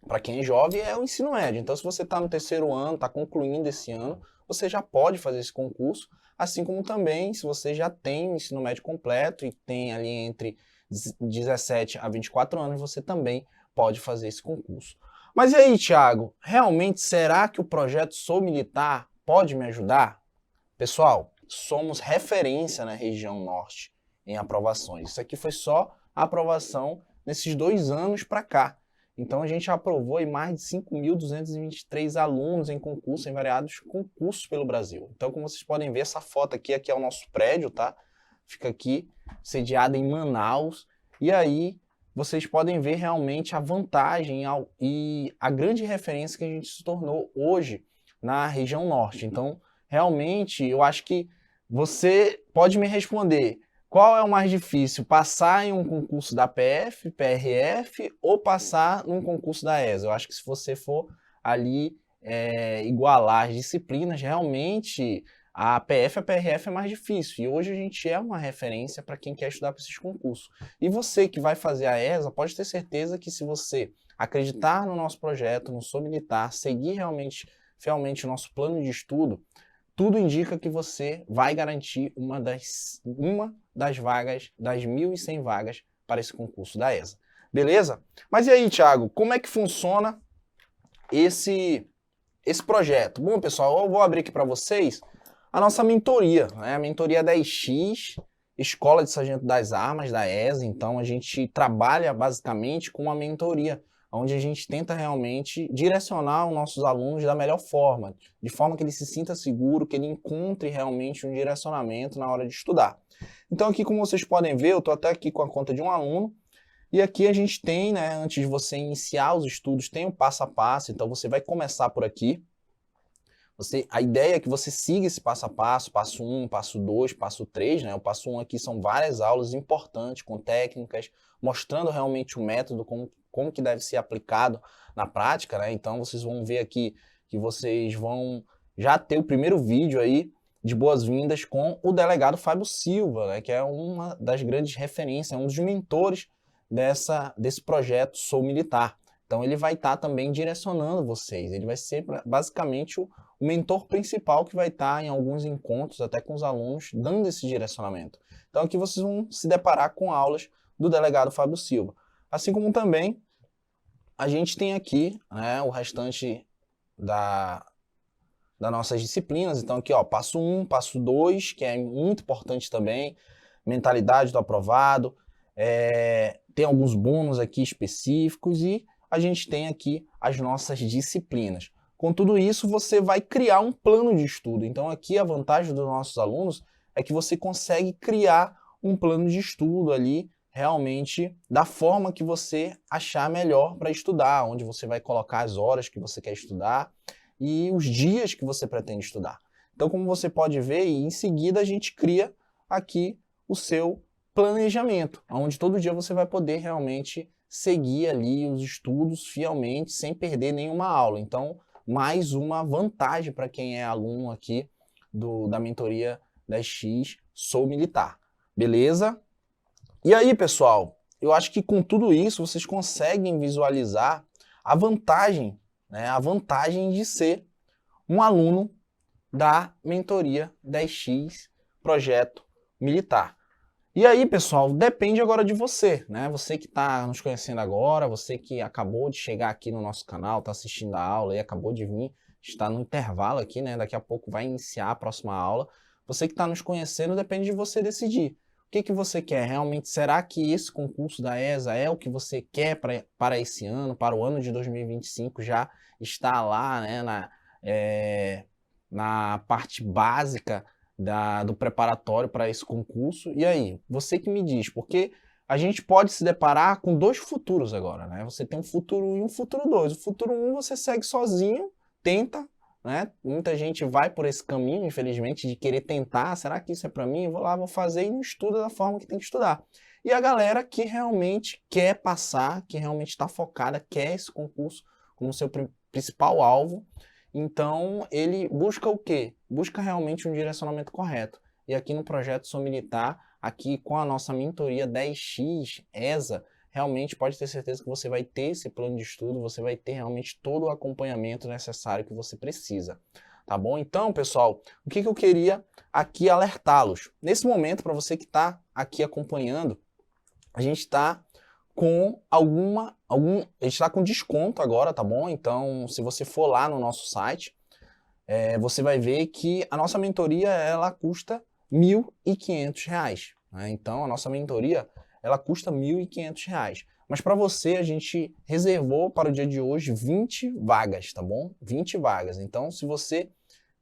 para quem é jovem, é o ensino médio. Então, se você está no terceiro ano, está concluindo esse ano, você já pode fazer esse concurso, assim como também se você já tem o ensino médio completo e tem ali entre 17 a 24 anos, você também pode fazer esse concurso. Mas e aí, Thiago, realmente será que o projeto Sou Militar pode me ajudar? Pessoal, somos referência na região norte em aprovações. Isso aqui foi só a aprovação nesses 2 anos para cá. Então a gente aprovou aí mais de 5.223 alunos em concursos, em variados concursos pelo Brasil. Então, como vocês podem ver, essa foto aqui é o nosso prédio, tá? Fica aqui, sediado em Manaus. E aí vocês podem ver realmente a vantagem e a grande referência que a gente se tornou hoje na região norte. Então, realmente, eu acho que você pode me responder qual é o mais difícil, passar em um concurso da PF, PRF ou passar num concurso da ESA. Eu acho que se você for ali igualar as disciplinas, realmente a PF e a PRF é mais difícil. E hoje a gente é uma referência para quem quer estudar para esses concursos. E você que vai fazer a ESA, pode ter certeza que se você acreditar no nosso projeto, no Sou Militar, seguir realmente, fielmente o nosso plano de estudo, tudo indica que você vai garantir uma das vagas, das 1.100 vagas para esse concurso da ESA. Beleza? Mas e aí, Thiago, como é que funciona esse projeto? Bom, pessoal, eu vou abrir aqui para vocês a nossa mentoria, a mentoria 10X, Escola de Sargento das Armas, da ESA. Então, a gente trabalha basicamente com uma mentoria, onde a gente tenta realmente direcionar os nossos alunos da melhor forma, de forma que ele se sinta seguro, que ele encontre realmente um direcionamento na hora de estudar. Então aqui, como vocês podem ver, eu estou até aqui com a conta de um aluno, e aqui a gente tem, antes de você iniciar os estudos, tem o passo a passo. Então você vai começar por aqui. A ideia é que você siga esse passo a passo 1, passo 2, passo 3, O passo 1 aqui são várias aulas importantes, com técnicas, mostrando realmente o método, como que deve ser aplicado na prática, Então vocês vão ver aqui que vocês vão já ter o primeiro vídeo aí de boas-vindas com o delegado Fábio Silva, que é uma das grandes referências, um dos mentores desse projeto Sou Militar. Então ele vai estar também direcionando vocês, ele vai ser basicamente o mentor principal que vai estar em alguns encontros, até com os alunos, dando esse direcionamento. Então aqui vocês vão se deparar com aulas do delegado Fábio Silva. Assim como também a gente tem aqui o restante das nossas disciplinas. Então aqui, passo 1, passo 2, que é muito importante também. mentalidade do aprovado, tem alguns bônus aqui específicos e a gente tem aqui as nossas disciplinas. Com tudo isso, você vai criar um plano de estudo. Então aqui a vantagem dos nossos alunos é que você consegue criar um plano de estudo ali, realmente da forma que você achar melhor para estudar, onde você vai colocar as horas que você quer estudar e os dias que você pretende estudar. Então, como você pode ver, em seguida a gente cria aqui o seu planejamento, onde todo dia você vai poder realmente seguir ali os estudos fielmente, sem perder nenhuma aula. Então, mais uma vantagem para quem é aluno aqui da mentoria 10X Sou Militar. Beleza? E aí, pessoal, eu acho que com tudo isso vocês conseguem visualizar a vantagem, né, a vantagem de ser um aluno da mentoria 10X Projeto Militar. E aí, pessoal, depende agora de você, né? Você que está nos conhecendo agora, você que acabou de chegar aqui no nosso canal, está assistindo a aula e acabou de vir, está no intervalo aqui, né? Daqui a pouco vai iniciar a próxima aula. Você que está nos conhecendo, depende de você decidir. O que você quer realmente? Será que esse concurso da ESA é o que você quer para esse ano, para o ano de 2025? Já está lá, né, na parte básica do preparatório para esse concurso. E aí, você que me diz, porque a gente pode se deparar com dois futuros agora, né? Você tem um futuro 1 e um futuro 2. O futuro 1 você segue sozinho, tenta, né? Muita gente vai por esse caminho, infelizmente, de querer tentar. Será que isso é para mim? Eu vou lá, vou fazer e não estuda da forma que tem que estudar. E a galera que realmente quer passar, que realmente está focada, quer esse concurso como seu principal alvo, então ele busca o quê? Busca realmente um direcionamento correto. E aqui no Projeto Sou Militar, aqui com a nossa mentoria 10X ESA, realmente pode ter certeza que você vai ter esse plano de estudo, você vai ter realmente todo o acompanhamento necessário que você precisa, tá bom? Então, pessoal, o que eu queria aqui alertá-los? Nesse momento, para você que está aqui acompanhando, a gente está com a gente está com desconto agora, tá bom? Então, se você for lá no nosso site, você vai ver que a nossa mentoria, ela custa R$ 1.500, né? Então, a nossa mentoria, ela custa R$ 1.500. Mas para você, a gente reservou para o dia de hoje 20 vagas, tá bom? 20 vagas. Então, se você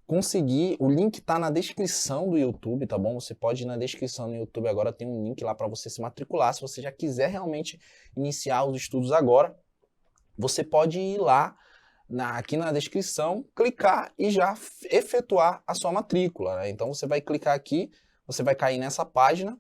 conseguir, o link está na descrição do YouTube, tá bom? Você pode ir na descrição do YouTube agora, tem um link lá para você se matricular. Se você já quiser realmente iniciar os estudos agora, você pode ir lá aqui na descrição, clicar e já efetuar a sua matrícula, né? Então você vai clicar aqui, você vai cair nessa página,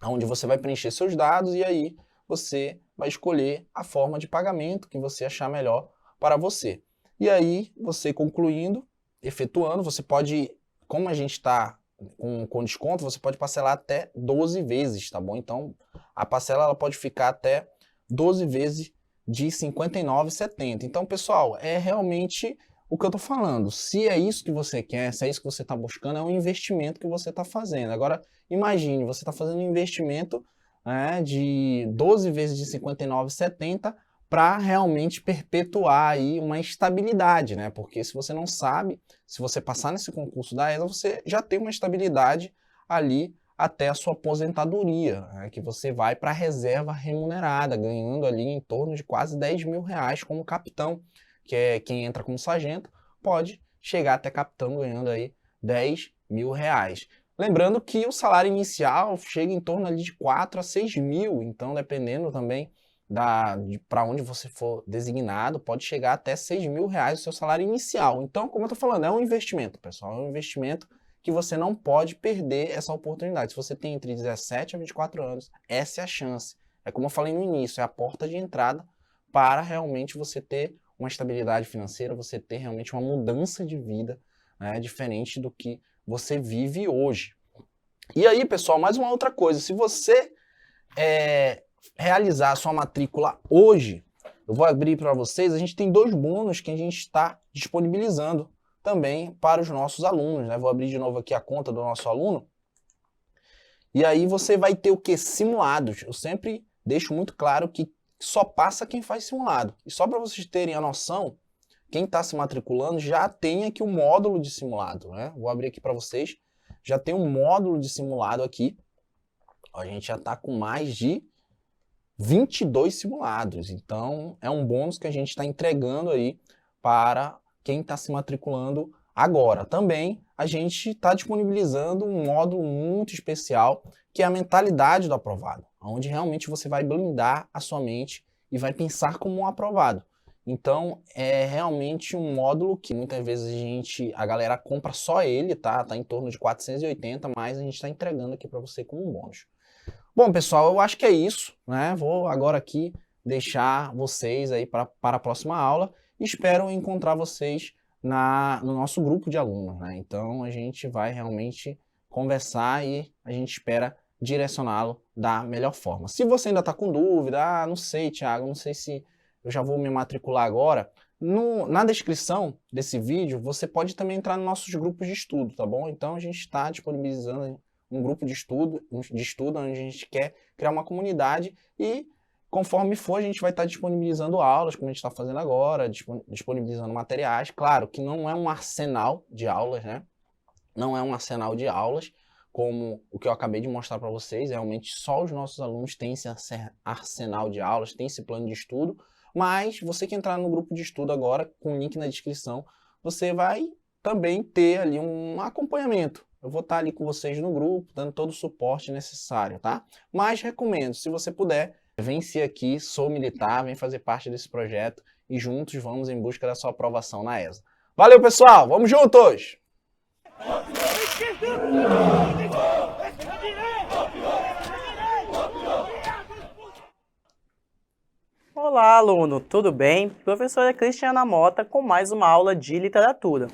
onde você vai preencher seus dados e aí você vai escolher a forma de pagamento que você achar melhor para você. E aí, você concluindo, efetuando, você pode, como a gente está com desconto, você pode parcelar até 12 vezes, tá bom? Então, a parcela ela pode ficar até 12 vezes de R$ 59,70. Então, pessoal, é realmente o que eu estou falando. Se é isso que você quer, se é isso que você está buscando, é um investimento que você está fazendo. Agora, imagine, você está fazendo um investimento, né, de 12 vezes de R$ 59,70 para realmente perpetuar aí uma estabilidade, né? Porque se você não sabe, se você passar nesse concurso da ESA, você já tem uma estabilidade ali até a sua aposentadoria, né? Que você vai para a reserva remunerada, ganhando ali em torno de quase R$ 10.000 como capitão, que é quem entra como sargento, pode chegar até capitão ganhando aí R$ 10.000. Lembrando que o salário inicial chega em torno ali de 4 a 6 mil, então dependendo também para onde você for designado, pode chegar até R$ 6.000 o seu salário inicial. Então, como eu estou falando, é um investimento, pessoal, é um investimento que você não pode perder essa oportunidade. Se você tem entre 17 a 24 anos, essa é a chance. É como eu falei no início, é a porta de entrada para realmente você ter uma estabilidade financeira, você ter realmente uma mudança de vida, né, diferente do que você vive hoje. E aí, pessoal, mais uma outra coisa, se você realizar a sua matrícula hoje, eu vou abrir para vocês, a gente tem 2 bônus que a gente está disponibilizando também para os nossos alunos, né? Vou abrir de novo aqui a conta do nosso aluno. E aí você vai ter o que? Simulados. Eu sempre deixo muito claro que só passa quem faz simulado. E só para vocês terem a noção, quem está se matriculando já tem aqui um módulo de simulado, né? Vou abrir aqui para vocês. Já tem um módulo de simulado aqui. A gente já está com mais de 22 simulados. Então, é um bônus que a gente está entregando aí para quem está se matriculando agora. Também, a gente está disponibilizando um módulo muito especial, que é a mentalidade do aprovado, onde realmente você vai blindar a sua mente e vai pensar como um aprovado. Então, é realmente um módulo que muitas vezes a galera compra só ele, tá? Tá em torno de 480, mas a gente está entregando aqui para você como um bônus. Bom, pessoal, eu acho que é isso, né? Vou agora aqui deixar vocês aí para a próxima aula e espero encontrar vocês no nosso grupo de alunos, né? Então, a gente vai realmente conversar e a gente espera direcioná-lo da melhor forma. Se você ainda está com dúvida, não sei, Thiago, não sei se eu já vou me matricular agora, na descrição desse vídeo, você pode também entrar nos nossos grupos de estudo, tá bom? Então, a gente está disponibilizando um grupo de estudo onde a gente quer criar uma comunidade e conforme for a gente vai estar disponibilizando aulas, como a gente está fazendo agora, disponibilizando materiais. Claro que não é um arsenal de aulas, né? Não é um arsenal de aulas como o que eu acabei de mostrar para vocês. Realmente só os nossos alunos têm esse arsenal de aulas, têm esse plano de estudo, mas você que entrar no grupo de estudo agora, com o link na descrição, você vai também ter ali um acompanhamento. Eu vou estar ali com vocês no grupo, dando todo o suporte necessário, tá? Mas recomendo, se você puder, vem ser aqui, sou militar, vem fazer parte desse projeto e juntos vamos em busca da sua aprovação na ESA. Valeu, pessoal! Vamos juntos! Olá, aluno, tudo bem? Professora Cristiana Mota com mais uma aula de literatura.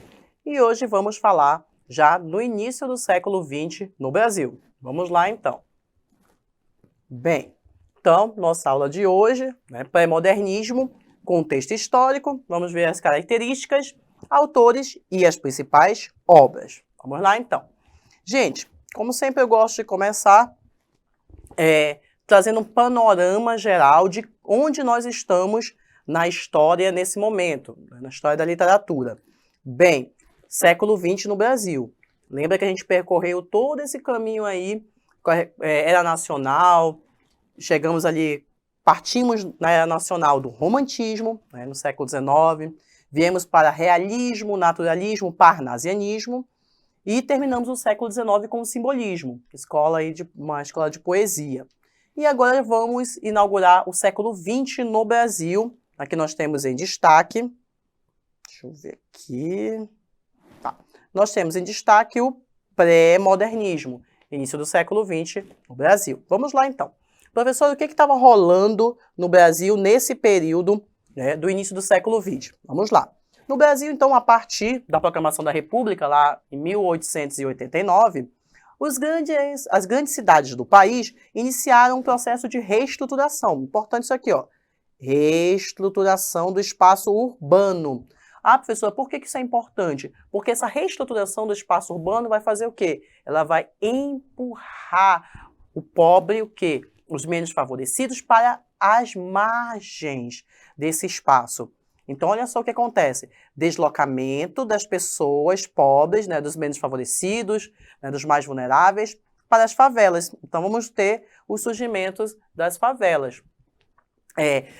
E hoje vamos falar já no início do século XX no Brasil. Vamos lá, então. Bem, então, nossa aula de hoje, pré-modernismo, contexto histórico, vamos ver as características, autores e as principais obras. Vamos lá, então. Gente, como sempre eu gosto de começar trazendo um panorama geral de onde nós estamos na história nesse momento, na história da literatura. Bem, século XX no Brasil. Lembra que a gente percorreu todo esse caminho aí, era nacional, chegamos ali, partimos na era nacional do romantismo, no século XIX, viemos para realismo, naturalismo, parnasianismo, e terminamos o século XIX com o simbolismo, uma escola de poesia. E agora vamos inaugurar o século XX no Brasil. Aqui nós temos em destaque, deixa eu ver aqui, tá. Nós temos em destaque o pré-modernismo, início do século XX no Brasil. Vamos lá então. Professor, o que estava rolando no Brasil nesse período do início do século XX? Vamos lá. No Brasil, então, a partir da proclamação da República, lá em 1889, as grandes cidades do país iniciaram um processo de reestruturação. Importante isso aqui, ó. Reestruturação do espaço urbano. Ah, professora, por que isso é importante? Porque essa reestruturação do espaço urbano vai fazer o quê? Ela vai empurrar o pobre, o quê? Os menos favorecidos para as margens desse espaço. Então, olha só o que acontece. Deslocamento das pessoas pobres, dos menos favorecidos, dos mais vulneráveis, para as favelas. Então, vamos ter os surgimentos das favelas.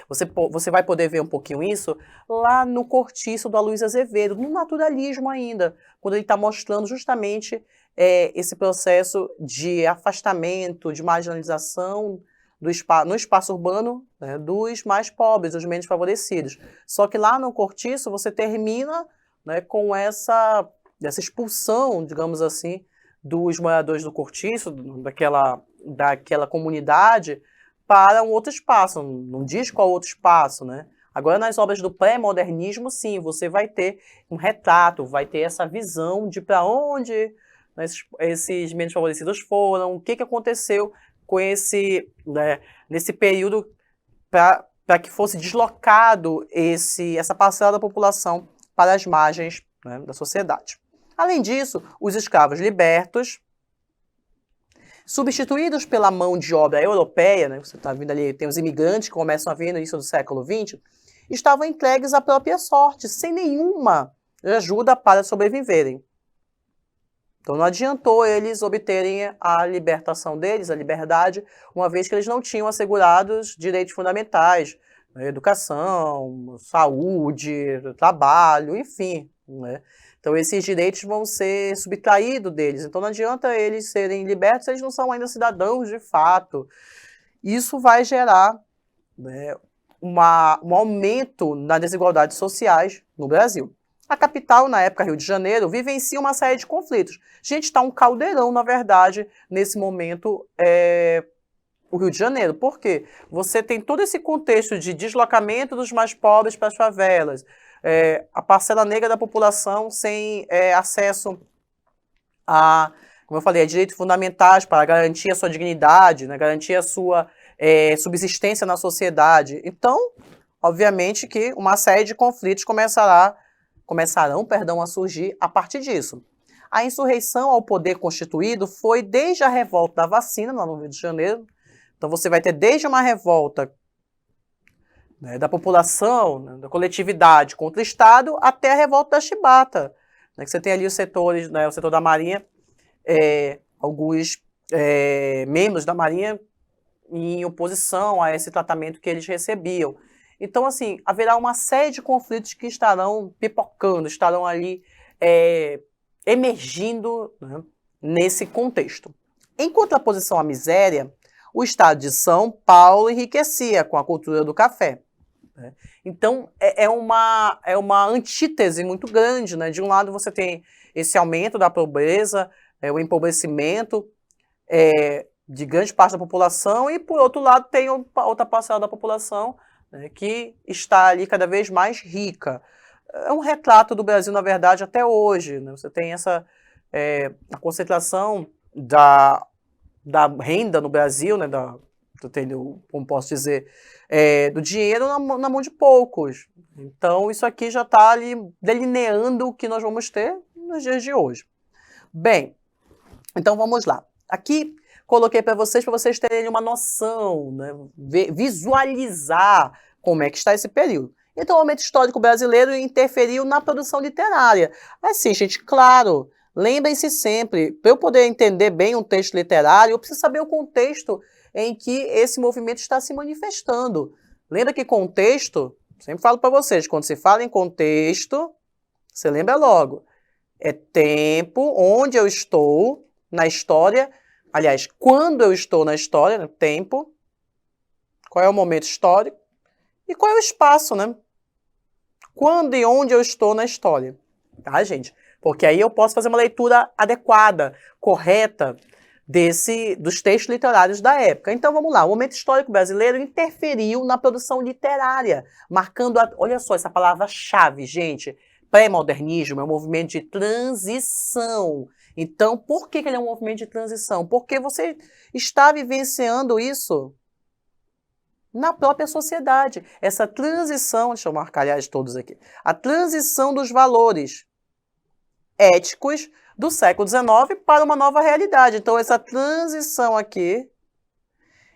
Você vai poder ver um pouquinho isso lá no Cortiço do Aloysio Azevedo, no naturalismo ainda, quando ele está mostrando justamente esse processo de afastamento, de marginalização no espaço urbano, dos mais pobres, dos menos favorecidos. Só que lá no Cortiço você termina com essa expulsão, digamos assim, dos moradores do Cortiço, daquela comunidade, para um outro espaço. Não diz qual outro espaço, né? Agora, nas obras do pré-modernismo, sim, você vai ter um retrato, vai ter essa visão de para onde esses menos favorecidos foram, o que aconteceu com nesse período para que fosse deslocado essa parcela da população para as margens da sociedade. Além disso, os escravos libertos, substituídos pela mão de obra europeia, você está vendo ali, tem os imigrantes que começam a vir no início do século XX, estavam entregues à própria sorte, sem nenhuma ajuda para sobreviverem. Então não adiantou eles obterem a libertação deles, a liberdade, uma vez que eles não tinham assegurados direitos fundamentais, né, educação, saúde, trabalho, enfim, né? Então esses direitos vão ser subtraídos deles. Então não adianta eles serem libertos, eles não são ainda cidadãos de fato. Isso vai gerar, né, um aumento nas desigualdades sociais no Brasil. A capital, na época, Rio de Janeiro, vivencia uma série de conflitos. Gente, está um caldeirão, na verdade, nesse momento, o Rio de Janeiro. Por quê? Você tem todo esse contexto de deslocamento dos mais pobres para as favelas, a parcela negra da população sem acesso a, como eu falei, a direitos fundamentais para garantir a sua dignidade, né, garantir a sua subsistência na sociedade. Então, obviamente que uma série de conflitos começarão a surgir a partir disso. A insurreição ao poder constituído foi desde a revolta da vacina, lá no Rio de Janeiro. Então você vai ter desde uma revolta, né, da população, né, da coletividade contra o Estado, até a revolta da chibata, né, que você tem ali os setores, né, o setor da Marinha, alguns membros da Marinha em oposição a esse tratamento que eles recebiam. Então, assim, haverá uma série de conflitos que estarão pipocando, estarão ali emergindo, né, nesse contexto. Em contraposição à miséria, o estado de São Paulo enriquecia com a cultura do café, né? Então, é uma antítese muito grande, né? De um lado você tem esse aumento da pobreza, o empobrecimento de grande parte da população, e por outro lado tem outra parcela da população, né, que está ali cada vez mais rica. É um retrato do Brasil, na verdade, até hoje, né? Você tem a concentração da renda no Brasil, né, como posso dizer, do dinheiro na mão de poucos. Então, isso aqui já está ali delineando o que nós vamos ter nos dias de hoje. Bem, então vamos lá. Aqui coloquei para vocês terem uma noção, né, visualizar como é que está esse período. Então, o momento histórico brasileiro interferiu na produção literária. Assim, gente, claro, lembrem-se sempre, para eu poder entender bem um texto literário, eu preciso saber o contexto em que esse movimento está se manifestando. Lembra que contexto, sempre falo para vocês, quando se fala em contexto, você lembra logo, é tempo, onde eu estou na história. Aliás, quando eu estou na história, né, tempo, qual é o momento histórico e qual é o espaço, né? Quando e onde eu estou na história, tá, gente? Porque aí eu posso fazer uma leitura adequada, correta, dos textos literários da época. Então, vamos lá. O momento histórico brasileiro interferiu na produção literária, marcando, olha só essa palavra-chave, gente. Pré-modernismo é um movimento de transição. Então, por que ele é um movimento de transição? Porque você está vivenciando isso na própria sociedade. Essa transição, deixa eu marcar, aliás, todos aqui, a transição dos valores éticos do século XIX para uma nova realidade. Então, essa transição aqui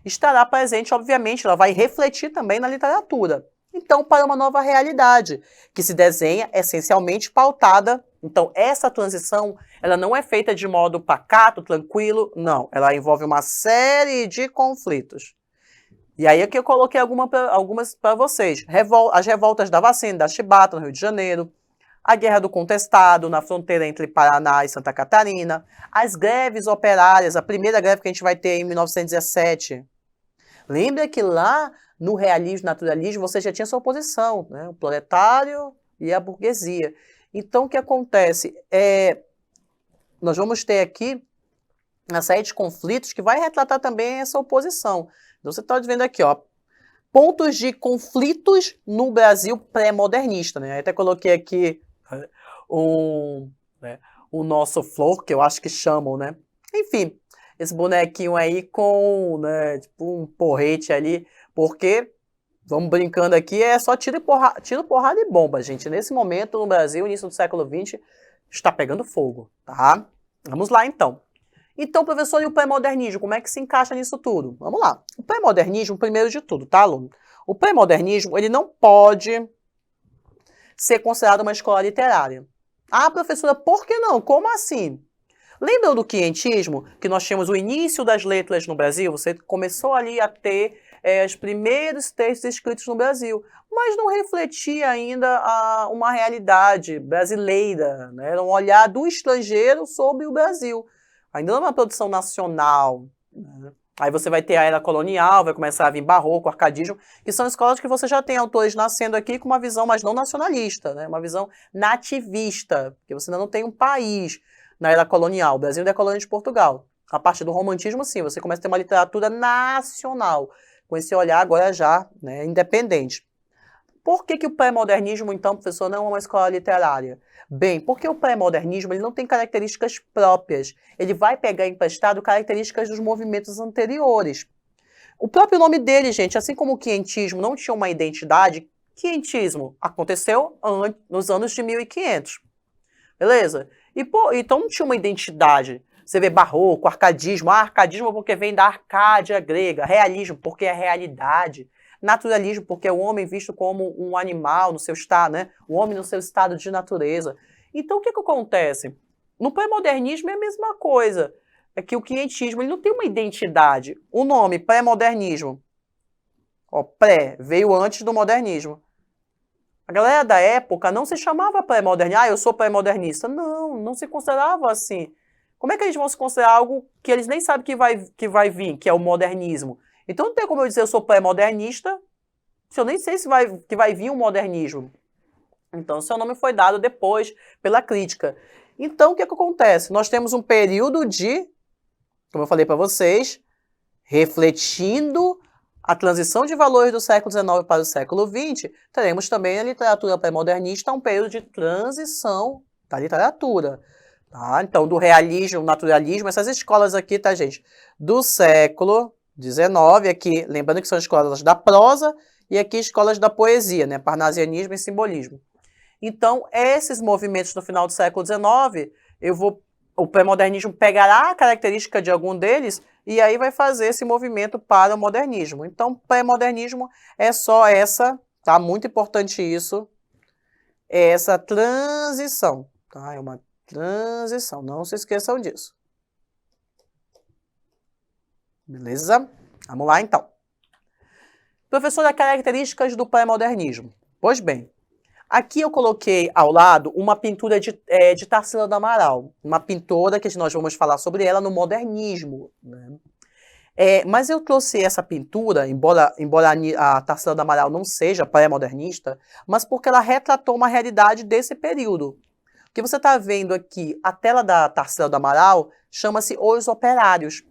estará presente, obviamente, ela vai refletir também na literatura. Então, para uma nova realidade, que se desenha essencialmente pautada. Então, essa transição, ela não é feita de modo pacato, tranquilo, não. Ela envolve uma série de conflitos. E aí aqui eu coloquei algumas para vocês. As revoltas da vacina, da chibata, no Rio de Janeiro, a Guerra do Contestado, na fronteira entre Paraná e Santa Catarina, as greves operárias, a primeira greve que a gente vai ter em 1917. Lembra que lá no realismo, naturalismo, você já tinha sua oposição, né? O proletário e a burguesia. Então, o que acontece? Nós vamos ter aqui uma série de conflitos que vai retratar também essa oposição. Então, você está vendo aqui, ó, pontos de conflitos no Brasil pré-modernista, né? Eu até coloquei aqui o nosso Flor, que eu acho que chamam, né? Enfim, esse bonequinho aí com, né, tipo um porrete ali, porque, vamos brincando aqui, é só tiro, porrada e bomba, gente. Nesse momento, no Brasil, início do século XX, está pegando fogo, tá? Vamos lá, então. Então, professor, e o pré-modernismo, como é que se encaixa nisso tudo? Vamos lá. O pré-modernismo, primeiro de tudo, tá, aluno? O pré-modernismo, ele não pode ser considerado uma escola literária. Ah, professora, por que não? Como assim? Lembram do quientismo, que nós tínhamos o início das letras no Brasil? Você começou ali a ter os primeiros textos escritos no Brasil, mas não refletia ainda uma realidade brasileira, né? Era um olhar do estrangeiro sobre o Brasil. Ainda não é uma produção nacional, né? Aí você vai ter a era colonial, vai começar a vir barroco, arcadismo, que são escolas que você já tem autores nascendo aqui com uma visão mais não nacionalista, né? Uma visão nativista, porque você ainda não tem um país na era colonial. O Brasil ainda é colônia de Portugal. A partir do romantismo, sim, você começa a ter uma literatura nacional, com esse olhar agora já, né, independente. Por que o pré-modernismo, então, professor, não é uma escola literária? Bem, porque o pré-modernismo ele não tem características próprias. Ele vai pegar emprestado características dos movimentos anteriores. O próprio nome dele, gente, assim como o quientismo não tinha uma identidade, quientismo aconteceu nos anos de 1500. Beleza? Então não tinha uma identidade. Você vê barroco, arcadismo. Arcadismo porque vem da Arcádia grega. Realismo porque é realidade. Naturalismo porque é o homem visto como um animal no seu estado, né? O homem no seu estado de natureza. Então o que acontece? No pré-modernismo é a mesma coisa. É que o quientismo ele não tem uma identidade. O nome pré-modernismo, pré, veio antes do modernismo. A galera da época não se chamava pré-modernista. Eu sou pré-modernista. Não, não se considerava assim. Como é que eles vão se considerar algo que eles nem sabem que vai vir, que é o modernismo? Então não tem como eu dizer eu sou pré-modernista se eu nem sei se vai vir um modernismo. Então seu nome foi dado depois pela crítica. Então o que acontece? Nós temos um período de, como eu falei para vocês, refletindo a transição de valores do século XIX para o século XX, teremos também a literatura pré-modernista, um período de transição da literatura. Tá? Então, do realismo, naturalismo, essas escolas aqui, tá, gente? Do século XIX, aqui, lembrando que são escolas da prosa, e aqui escolas da poesia, né? Parnasianismo e simbolismo. Então, esses movimentos no final do século XIX, o pré-modernismo pegará a característica de algum deles e aí vai fazer esse movimento para o modernismo. Então, pré-modernismo é só essa, tá? Muito importante isso, é essa transição, tá? É uma transição, não se esqueçam disso. Beleza? Vamos lá, então. Professora, características do pré-modernismo. Pois bem, aqui eu coloquei ao lado uma pintura de Tarsila do Amaral, uma pintora que nós vamos falar sobre ela no modernismo, né? Mas eu trouxe essa pintura, embora a Tarsila do Amaral não seja pré-modernista, mas porque ela retratou uma realidade desse período. O que você está vendo aqui, a tela da Tarsila do Amaral, chama-se Os Operários.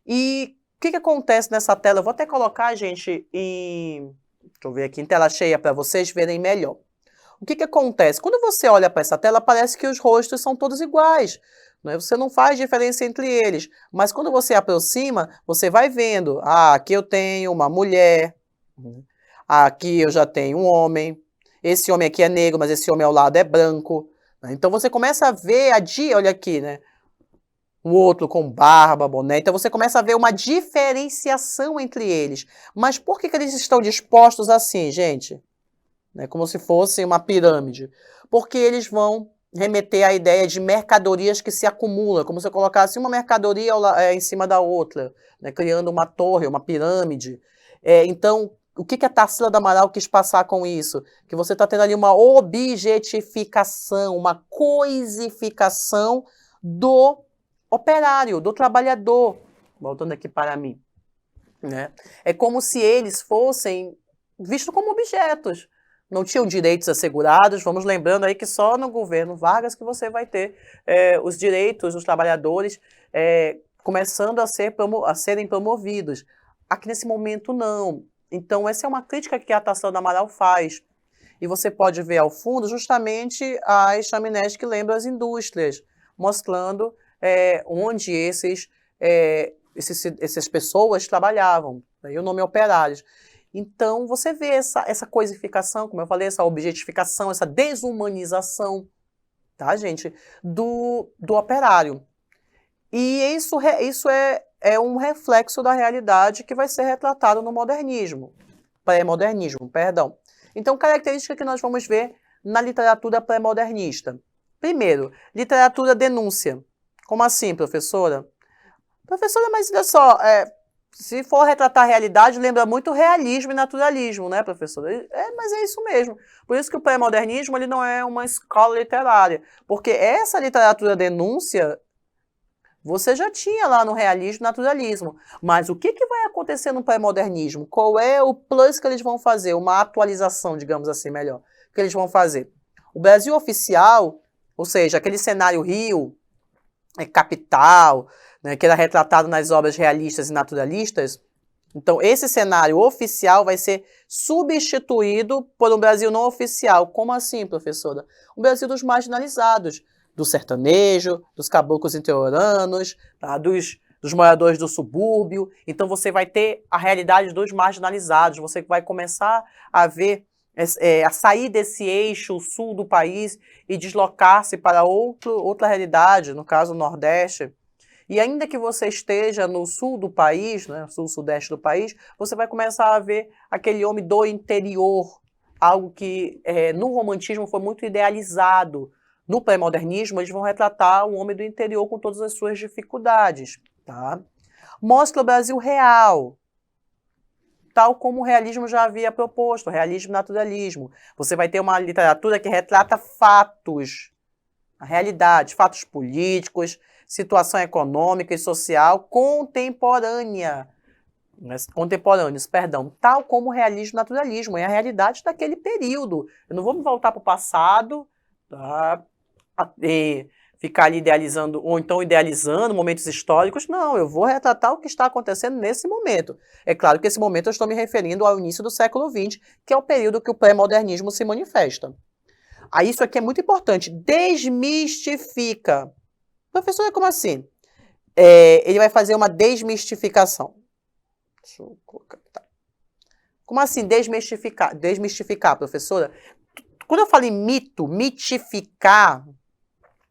E o que acontece nessa tela? Eu vou até colocar, gente, deixa eu ver aqui, em tela cheia para vocês verem melhor. O que acontece? Quando você olha para essa tela, parece que os rostos são todos iguais. Né? Você não faz diferença entre eles. Mas quando você aproxima, você vai vendo. Aqui eu tenho uma mulher. Aqui eu já tenho um homem. Esse homem aqui é negro, mas esse homem ao lado é branco. Então você começa a ver olha aqui, né? O outro com barba, boné. Então você começa a ver uma diferenciação entre eles. Mas por que eles estão dispostos assim, gente? Como se fosse uma pirâmide. Porque eles vão remeter à ideia de mercadorias que se acumulam, como se eu colocasse uma mercadoria em cima da outra, né? Criando uma torre, uma pirâmide. Então, o que a Tarsila do Amaral quis passar com isso? Que você está tendo ali uma objetificação, uma coisificação do operário, do trabalhador. Voltando aqui para mim. Né? É como se eles fossem vistos como objetos. Não tinham direitos assegurados. Vamos lembrando aí que só no governo Vargas que você vai ter os direitos dos trabalhadores começando a serem promovidos. Aqui nesse momento não. Então essa é uma crítica que a Tarsila do Amaral faz. E você pode ver ao fundo justamente as chaminés que lembram as indústrias, mostrando onde essas pessoas trabalhavam. E o nome é operários. Então, você vê essa coisificação, como eu falei, essa objetificação, essa desumanização, tá, gente, do operário. E isso é um reflexo da realidade que vai ser retratado no modernismo, pré-modernismo, perdão. Então, característica que nós vamos ver na literatura pré-modernista. Primeiro, literatura denúncia. Como assim, professora? Professora, mas olha só, se for retratar a realidade, lembra muito realismo e naturalismo, né, professora? Mas é isso mesmo. Por isso que o pré-modernismo ele não é uma escola literária. Porque essa literatura denúncia, você já tinha lá no realismo e naturalismo. Mas o que vai acontecer no pré-modernismo? Qual é o plus que eles vão fazer? Uma atualização, digamos assim, melhor. O que eles vão fazer? O Brasil oficial, ou seja, aquele cenário Rio, capital, né, que era retratado nas obras realistas e naturalistas. Então, esse cenário oficial vai ser substituído por um Brasil não oficial. Como assim, professora? Um Brasil dos marginalizados, do sertanejo, dos caboclos interioranos, tá? dos moradores do subúrbio. Então, você vai ter a realidade dos marginalizados, você vai começar a ver, a sair desse eixo sul do país e deslocar-se para outra realidade, no caso, o Nordeste. E ainda que você esteja no sul do país, né, sul-sudeste do país, você vai começar a ver aquele homem do interior, algo que no romantismo foi muito idealizado. No pré-modernismo, eles vão retratar o homem do interior com todas as suas dificuldades. Tá? Mostra o Brasil real, tal como o realismo já havia proposto, realismo e naturalismo. Você vai ter uma literatura que retrata fatos, a realidade, fatos políticos, situação econômica e social contemporâneos, perdão, tal como o realismo e naturalismo, é a realidade daquele período. Eu não vou me voltar para o passado, tá? Ficar ali idealizando, ou então idealizando momentos históricos, não, eu vou retratar o que está acontecendo nesse momento. É claro que esse momento eu estou me referindo ao início do século XX, que é o período que o pré-modernismo se manifesta. Aí isso aqui é muito importante, desmistifica. Professora, como assim? Ele vai fazer uma desmistificação. Deixa eu colocar. Tá. Como assim desmistificar? Desmistificar, professora? Quando eu falo em mito, mitificar,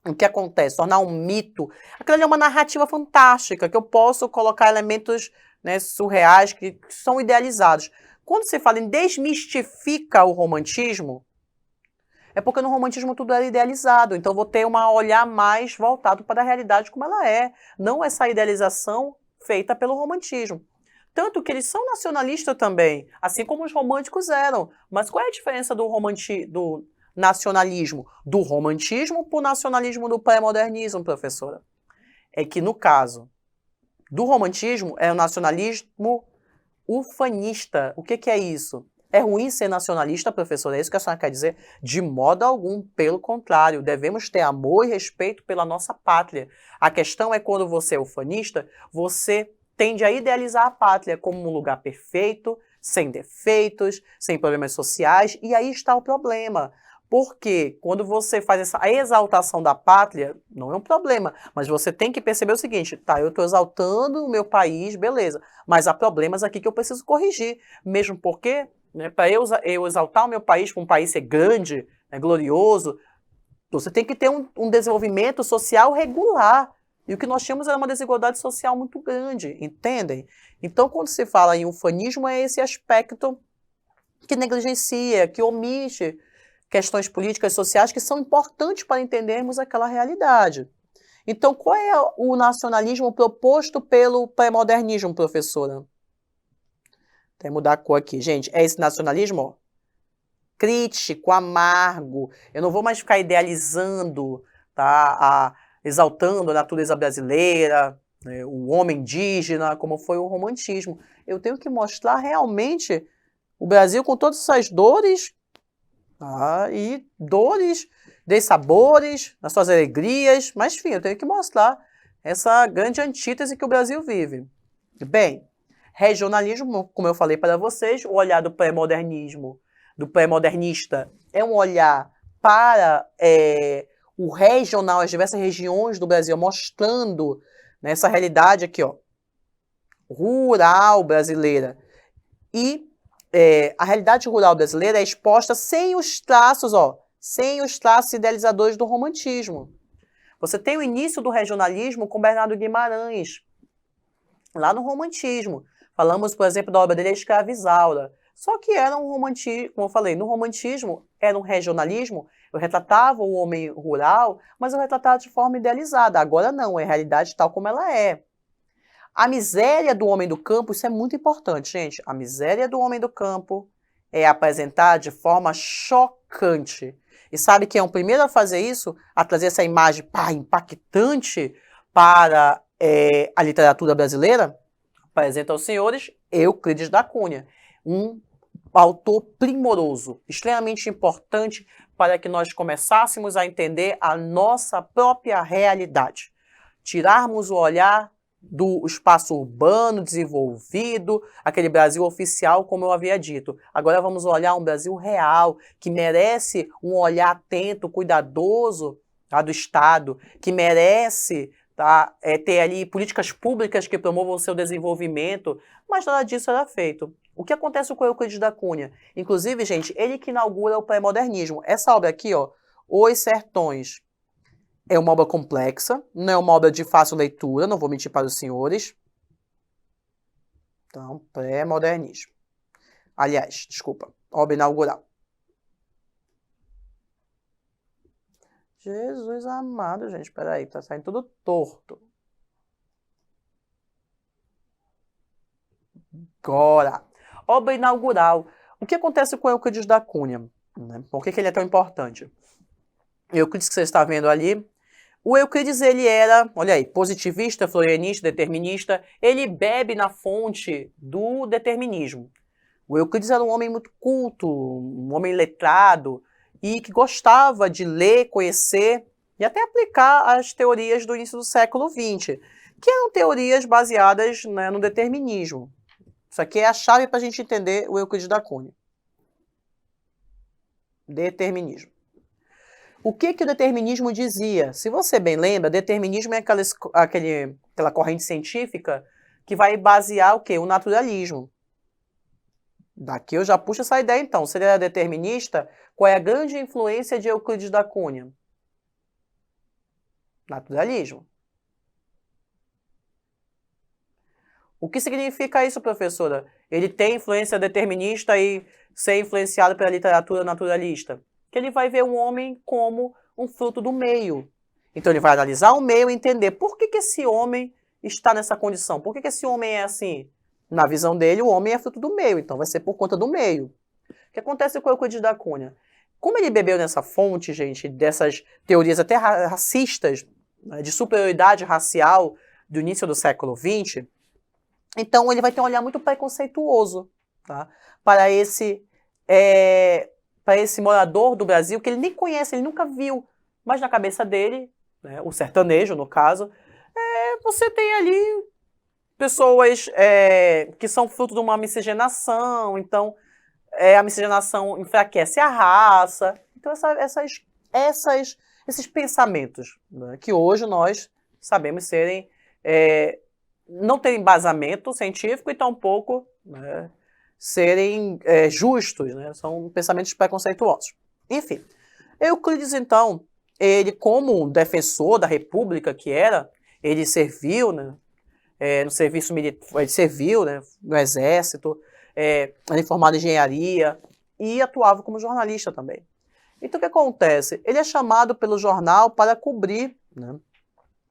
o que acontece? Tornar um mito. Aquilo ali é uma narrativa fantástica, que eu posso colocar elementos, né, surreais que são idealizados. Quando você fala em desmistifica o romantismo, é porque no romantismo tudo era idealizado. Então, vou ter um olhar mais voltado para a realidade como ela é. Não essa idealização feita pelo romantismo. Tanto que eles são nacionalistas também, assim como os românticos eram. Mas qual é a diferença do nacionalismo do romantismo para o nacionalismo do pré-modernismo, professora? É que, no caso do romantismo, é o nacionalismo ufanista. O que é isso? É ruim ser nacionalista, professor? É isso que a senhora quer dizer? De modo algum, pelo contrário, devemos ter amor e respeito pela nossa pátria. A questão é quando você é ufanista, você tende a idealizar a pátria como um lugar perfeito, sem defeitos, sem problemas sociais, e aí está o problema. Porque quando você faz essa exaltação da pátria, não é um problema, mas você tem que perceber o seguinte, tá, eu estou exaltando o meu país, beleza, mas há problemas aqui que eu preciso corrigir, mesmo porque, né, para eu exaltar o meu país, para um país ser grande, né, glorioso, você tem que ter um desenvolvimento social regular, e o que nós tínhamos era uma desigualdade social muito grande, entendem? Então, quando se fala em ufanismo, é esse aspecto que negligencia, que omite questões políticas e sociais que são importantes para entendermos aquela realidade. Então, qual é o nacionalismo proposto pelo pré-modernismo, professora? Tem que mudar a cor aqui, gente. É esse nacionalismo, ó, crítico, amargo. Eu não vou mais ficar idealizando, tá, exaltando a natureza brasileira, né, o homem indígena, como foi o romantismo. Eu tenho que mostrar realmente o Brasil com todas essas dores, e dores, dessabores, nas suas alegrias, mas enfim, eu tenho que mostrar essa grande antítese que o Brasil vive. Bem, regionalismo, como eu falei para vocês, o olhar do pré-modernismo, do pré-modernista, é um olhar para o regional, as diversas regiões do Brasil, mostrando, né, essa realidade aqui, ó, rural brasileira. E a realidade rural brasileira é exposta sem os traços, sem os traços idealizadores do romantismo. Você tem o início do regionalismo com Bernardo Guimarães, lá no romantismo. Falamos, por exemplo, da obra dele, A Escravizaura. Só que era um romantismo, como eu falei, no romantismo era um regionalismo Eu retratava o homem rural, mas eu retratava de forma idealizada. Agora não, é a realidade tal como ela é. A miséria do homem do campo, isso é muito importante, gente. A miséria do homem do campo é apresentada de forma chocante. E sabe quem é o primeiro a fazer isso? A trazer essa imagem impactante para a literatura brasileira? Apresenta aos senhores Euclides da Cunha, um autor primoroso, extremamente importante para que nós começássemos a entender a nossa própria realidade. Tirarmos o olhar do espaço urbano, desenvolvido, aquele Brasil oficial, como eu havia dito. Agora vamos olhar um Brasil real, que merece um olhar atento, cuidadoso, tá, do Estado, que merece, tá, ter ali políticas públicas que promovam o seu desenvolvimento, mas nada disso era feito. O que acontece com o Euclides da Cunha? Inclusive, gente, ele que inaugura o pré-modernismo. Essa obra aqui, ó, Os Sertões, é uma obra complexa, não é uma obra de fácil leitura, não vou mentir para os senhores. Então, pré-modernismo. Aliás, desculpa, obra inaugural. Jesus amado, gente, peraí, tá saindo tudo torto. Agora, obra inaugural. O que acontece com Euclides da Cunha? Né? Por que ele é tão importante? Euclides que você está vendo ali, o Euclides, ele era, olha aí, positivista, florianista, determinista, ele bebe na fonte do determinismo. O Euclides era um homem muito culto, um homem letrado, e que gostava de ler, conhecer e até aplicar as teorias do início do século XX, que eram teorias baseadas, né, no determinismo. Isso aqui é a chave para a gente entender o Euclides da Cunha. Determinismo. O que o determinismo dizia? Se você bem lembra, determinismo é aquela corrente científica que vai basear o quê? O naturalismo. Daqui eu já puxo essa ideia então. Se ele era determinista, qual é a grande influência de Euclides da Cunha? Naturalismo. O que significa isso, professora? Ele tem influência determinista e ser influenciado pela literatura naturalista? Que ele vai ver o homem como um fruto do meio. Então ele vai analisar o meio e entender por que esse homem está nessa condição, por que esse homem é assim. Na visão dele, o homem é fruto do meio, então vai ser por conta do meio. O que acontece com o Euclides da Cunha? Como ele bebeu nessa fonte, gente, dessas teorias até racistas, né, de superioridade racial do início do século XX, então ele vai ter um olhar muito preconceituoso, tá, para esse morador do Brasil, que ele nem conhece, ele nunca viu, mas na cabeça dele, né, o sertanejo, no caso, você tem ali pessoas que são fruto de uma miscigenação, então a miscigenação enfraquece a raça. Então esses pensamentos, né, que hoje nós sabemos serem, não terem embasamento científico e tampouco, né, serem justos, né, são pensamentos preconceituosos. Enfim, Euclides, então, ele como um defensor da República que era, ele serviu, né, no serviço militar, ele serviu, né, no exército, ele formado em engenharia e atuava como jornalista também. Então o que acontece? Ele é chamado pelo jornal para cobrir, né,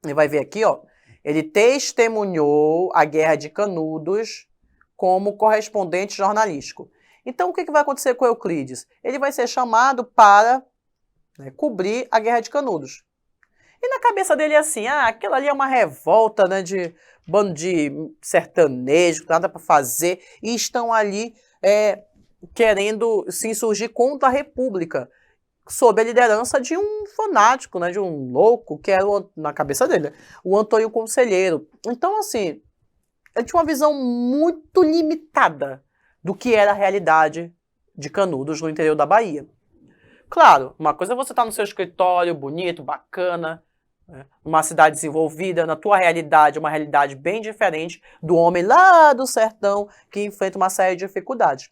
ele vai ver aqui, ó, ele testemunhou a Guerra de Canudos como correspondente jornalístico. Então o que vai acontecer com Euclides? Ele vai ser chamado para, né, cobrir a Guerra de Canudos. E na cabeça dele é assim, aquilo ali é uma revolta, né, de bando de sertanejo, nada para fazer, e estão ali querendo se insurgir contra a República, sob a liderança de um fanático, né, de um louco, que era, na cabeça dele, o Antônio Conselheiro. Então, assim, ele tinha uma visão muito limitada do que era a realidade de Canudos no interior da Bahia. Claro, uma coisa é você estar no seu escritório, bonito, bacana, né, uma cidade desenvolvida, na tua realidade, uma realidade bem diferente do homem lá do sertão que enfrenta uma série de dificuldades.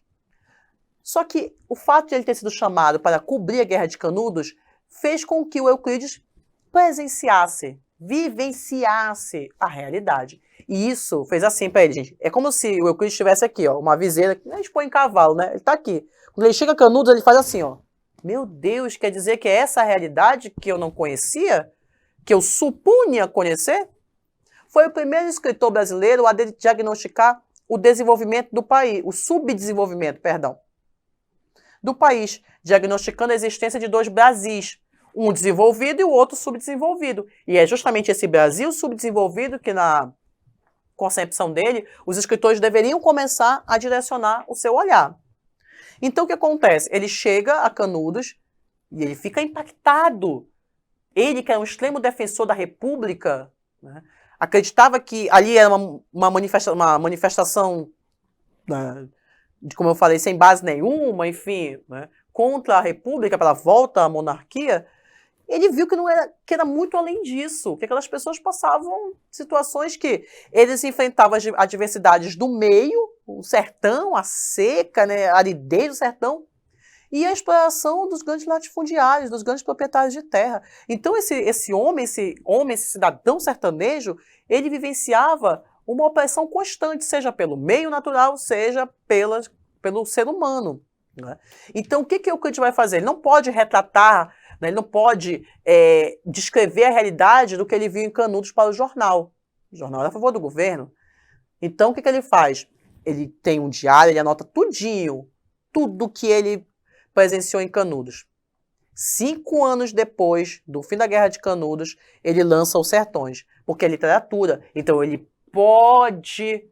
Só que o fato de ele ter sido chamado para cobrir a Guerra de Canudos fez com que o Euclides presenciasse, vivenciasse a realidade. E isso fez assim para ele, gente. É como se o Euclides estivesse aqui, ó, uma viseira, que a gente põe em cavalo, né? Ele tá aqui. Quando ele chega a Canudos, ele faz assim, ó. Meu Deus, quer dizer que é essa a realidade que eu não conhecia? Que eu supunha conhecer? Foi o primeiro escritor brasileiro a diagnosticar o desenvolvimento do país, o subdesenvolvimento, perdão, do país, diagnosticando a existência de dois Brasis, um desenvolvido e o outro subdesenvolvido. E é justamente esse Brasil subdesenvolvido que, na concepção dele, os escritores deveriam começar a direcionar o seu olhar. Então, o que acontece? Ele chega a Canudos e ele fica impactado. Ele, que é um extremo defensor da República, né, acreditava que ali era uma manifestação, né, de, como eu falei, sem base nenhuma, enfim, né, contra a República, pela volta à monarquia. Ele viu que era muito além disso, que aquelas pessoas passavam situações que eles enfrentavam as adversidades do meio, o sertão, a seca, né, a aridez do sertão, e a exploração dos grandes latifundiários, dos grandes proprietários de terra. Então esse homem, esse cidadão sertanejo, ele vivenciava uma opressão constante, seja pelo meio natural, seja pelo ser humano, né? Então o que o Euclides vai fazer? Ele não pode retratar, né, ele não pode descrever a realidade do que ele viu em Canudos para o jornal. O jornal era a favor do governo. Então o que ele faz? Ele tem um diário, ele anota tudinho, tudo que ele presenciou em Canudos. 5 anos depois do fim da Guerra de Canudos, ele lança Os Sertões, porque é literatura. Então ele pode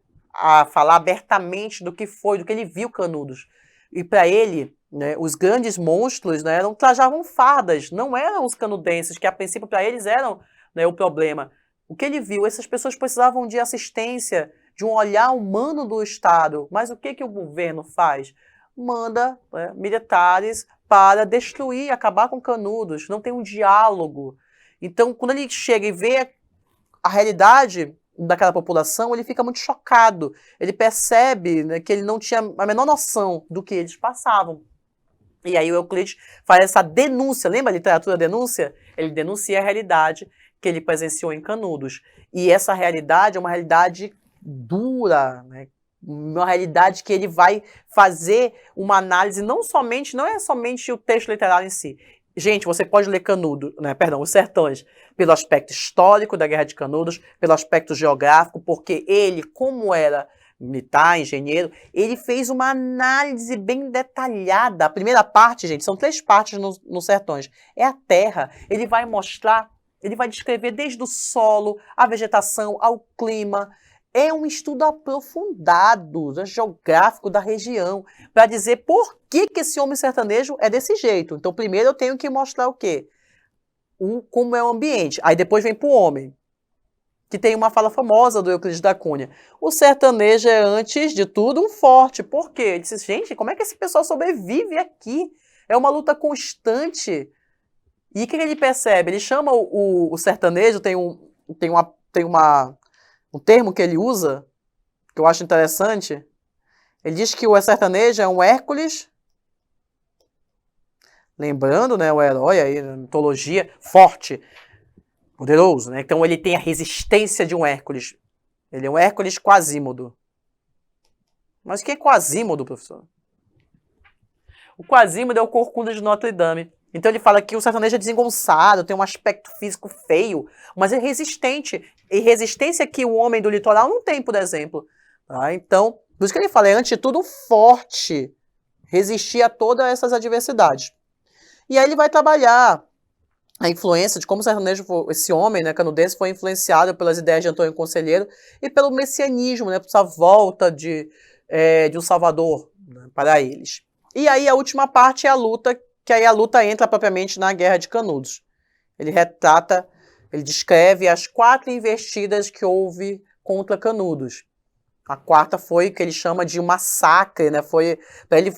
falar abertamente do que foi, do que ele viu Canudos. E para ele, né, os grandes monstros, né, trajavam fardas, não eram os canudenses, que a princípio para eles eram, né, o problema. O que ele viu, essas pessoas precisavam de assistência, de um olhar humano do Estado. Mas o que o governo faz? Manda, né, militares para destruir, acabar com Canudos. Não tem um diálogo. Então, quando ele chega e vê a realidade daquela população, ele fica muito chocado. Ele percebe, né, que ele não tinha a menor noção do que eles passavam. E aí o Euclides faz essa denúncia. Lembra a literatura denúncia? Ele denuncia a realidade que ele presenciou em Canudos. E essa realidade é uma realidade dura, né? Uma realidade que ele vai fazer uma análise, não é somente o texto literário em si. Gente, você pode ler Os Sertões, pelo aspecto histórico da Guerra de Canudos, pelo aspecto geográfico, porque ele, como era militar, engenheiro, ele fez uma análise bem detalhada. A primeira parte, gente, são 3 partes nos Sertões. É a terra. Ele vai mostrar, ele vai descrever desde o solo, a vegetação, ao clima. É um estudo aprofundado, geográfico da região, para dizer por que esse homem sertanejo é desse jeito. Então, primeiro eu tenho que mostrar o quê? Como é o ambiente. Aí depois vem para o homem, que tem uma fala famosa do Euclides da Cunha. O sertanejo é, antes de tudo, um forte. Por quê? Ele disse, gente, como é que esse pessoal sobrevive aqui? É uma luta constante. E o que ele percebe? Ele chama o sertanejo, tem um termo que ele usa, que eu acho interessante. Ele diz que o sertanejo é um Hércules, lembrando, né, o herói aí, na mitologia, forte, poderoso, né? Então ele tem a resistência de um Hércules. Ele é um Hércules Quasímodo. Mas o que é Quasímodo, professor? O Quasímodo é o corcunda de Notre Dame. Então ele fala que o sertanejo é desengonçado, tem um aspecto físico feio, mas é resistente. E resistência que o homem do litoral não tem, por exemplo. Tá? Então, por isso que ele fala, é antes de tudo forte, resistir a todas essas adversidades. E aí ele vai trabalhar a influência de como o sertanejo, esse homem, né, canudense, foi influenciado pelas ideias de Antônio Conselheiro e pelo messianismo, né, por essa volta de um salvador, né, para eles. E aí a última parte é a luta, que aí a luta entra propriamente na Guerra de Canudos. Ele descreve as 4 investidas que houve contra Canudos. A 4ª foi o que ele chama de um massacre, né? Foi, para ele,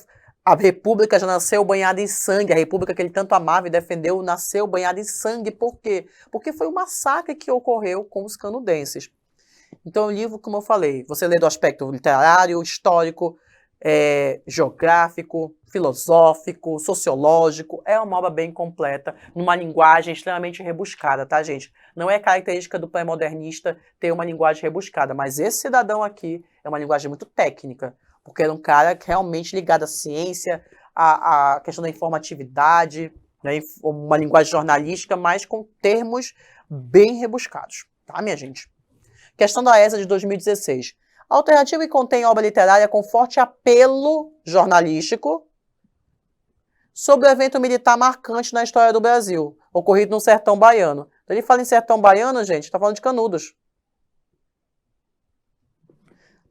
a República já nasceu banhada em sangue, a República que ele tanto amava e defendeu nasceu banhada em sangue. Por quê? Porque foi um massacre que ocorreu com os canudenses. Então o livro, como eu falei, você lê do aspecto literário, histórico, geográfico, filosófico, sociológico, é uma obra bem completa, numa linguagem extremamente rebuscada, tá, gente? Não é característica do pré-modernista ter uma linguagem rebuscada, mas esse cidadão aqui é uma linguagem muito técnica, porque era um cara realmente ligado à ciência, a questão da informatividade, né, uma linguagem jornalística, mas com termos bem rebuscados, tá, minha gente? Questão da ESA de 2016. Alternativa que contém obra literária com forte apelo jornalístico sobre o evento militar marcante na história do Brasil, ocorrido no sertão baiano. Então, ele fala em sertão baiano, gente, está falando de Canudos.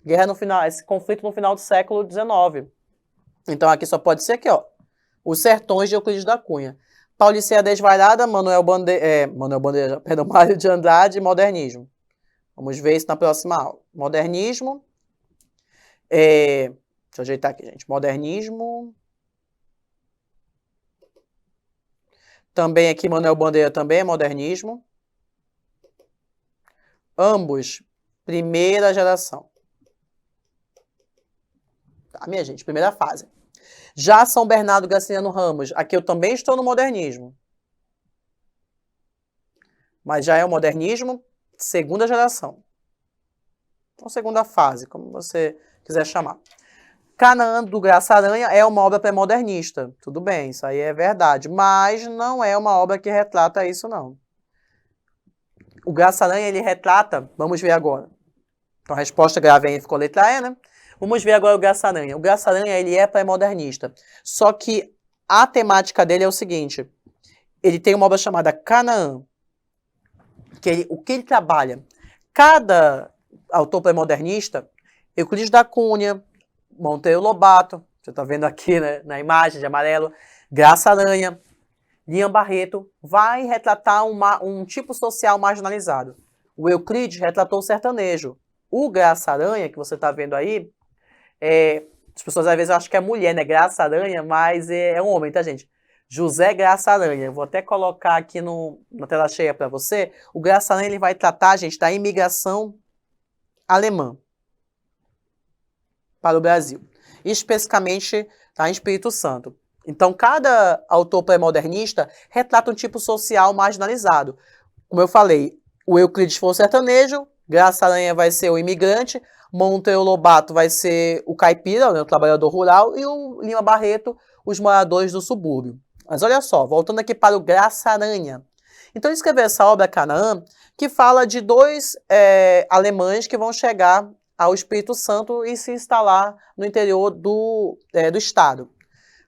Guerra no final, esse conflito no final do século XIX. Então, aqui só pode ser aqui, ó. Os Sertões de Euclides da Cunha. Paulicéia Desvairada, Mário de Andrade, Modernismo. Vamos ver isso na próxima aula. Modernismo. Deixa eu ajeitar aqui, gente. Modernismo. Também aqui, Manuel Bandeira também é modernismo. Ambos, primeira geração. Tá, minha gente? Primeira fase. Já São Bernardo Graciliano Ramos. Aqui eu também estou no modernismo. Mas já é o modernismo, segunda geração. Ou segunda fase, como você quiser chamar. Canaã, do Graça Aranha, é uma obra pré-modernista. Tudo bem, isso aí é verdade. Mas não é uma obra que retrata isso, não. O Graça Aranha, ele retrata... Vamos ver agora. Então, a resposta grave aí ficou letra E, né? Vamos ver agora o Graça Aranha. O Graça Aranha, ele é pré-modernista. Só que a temática dele é o seguinte. Ele tem uma obra chamada Canaã. O que ele trabalha? Cada autor pré-modernista, Euclides da Cunha, Monteiro Lobato, você está vendo aqui, né, na imagem de amarelo, Graça Aranha, Lilian Barreto, vai retratar um tipo social marginalizado. O Euclides retratou o sertanejo. O Graça Aranha, que você está vendo aí, as pessoas às vezes acham que é mulher, né? Graça Aranha, mas é um homem, tá, gente? José Graça Aranha. Vou até colocar aqui na tela cheia para você. O Graça Aranha, ele vai tratar, gente, da imigração alemã para o Brasil. Especificamente, tá, em Espírito Santo. Então, cada autor pré-modernista retrata um tipo social marginalizado. Como eu falei, o Euclides foi o sertanejo, Graça Aranha vai ser o imigrante, Monteiro Lobato vai ser o caipira, né, o trabalhador rural, e o Lima Barreto, os moradores do subúrbio. Mas olha só, voltando aqui para o Graça Aranha. Então, ele escreveu essa obra, Canaã, que fala de dois alemães que vão chegar ao Espírito Santo e se instalar no interior do estado.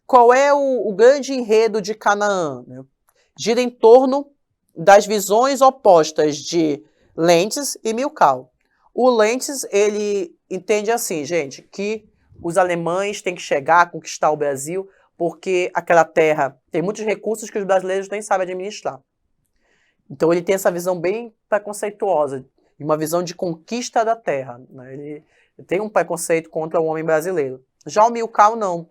Qual é o grande enredo de Canaã? Gira em torno das visões opostas de Lentz e Milkau. O Lentz, ele entende assim, gente, que os alemães têm que chegar, conquistar o Brasil, porque aquela terra tem muitos recursos que os brasileiros nem sabem administrar. Então ele tem essa visão bem preconceituosa, uma visão de conquista da terra, né? Ele tem um preconceito contra o homem brasileiro. Já o Milkau não.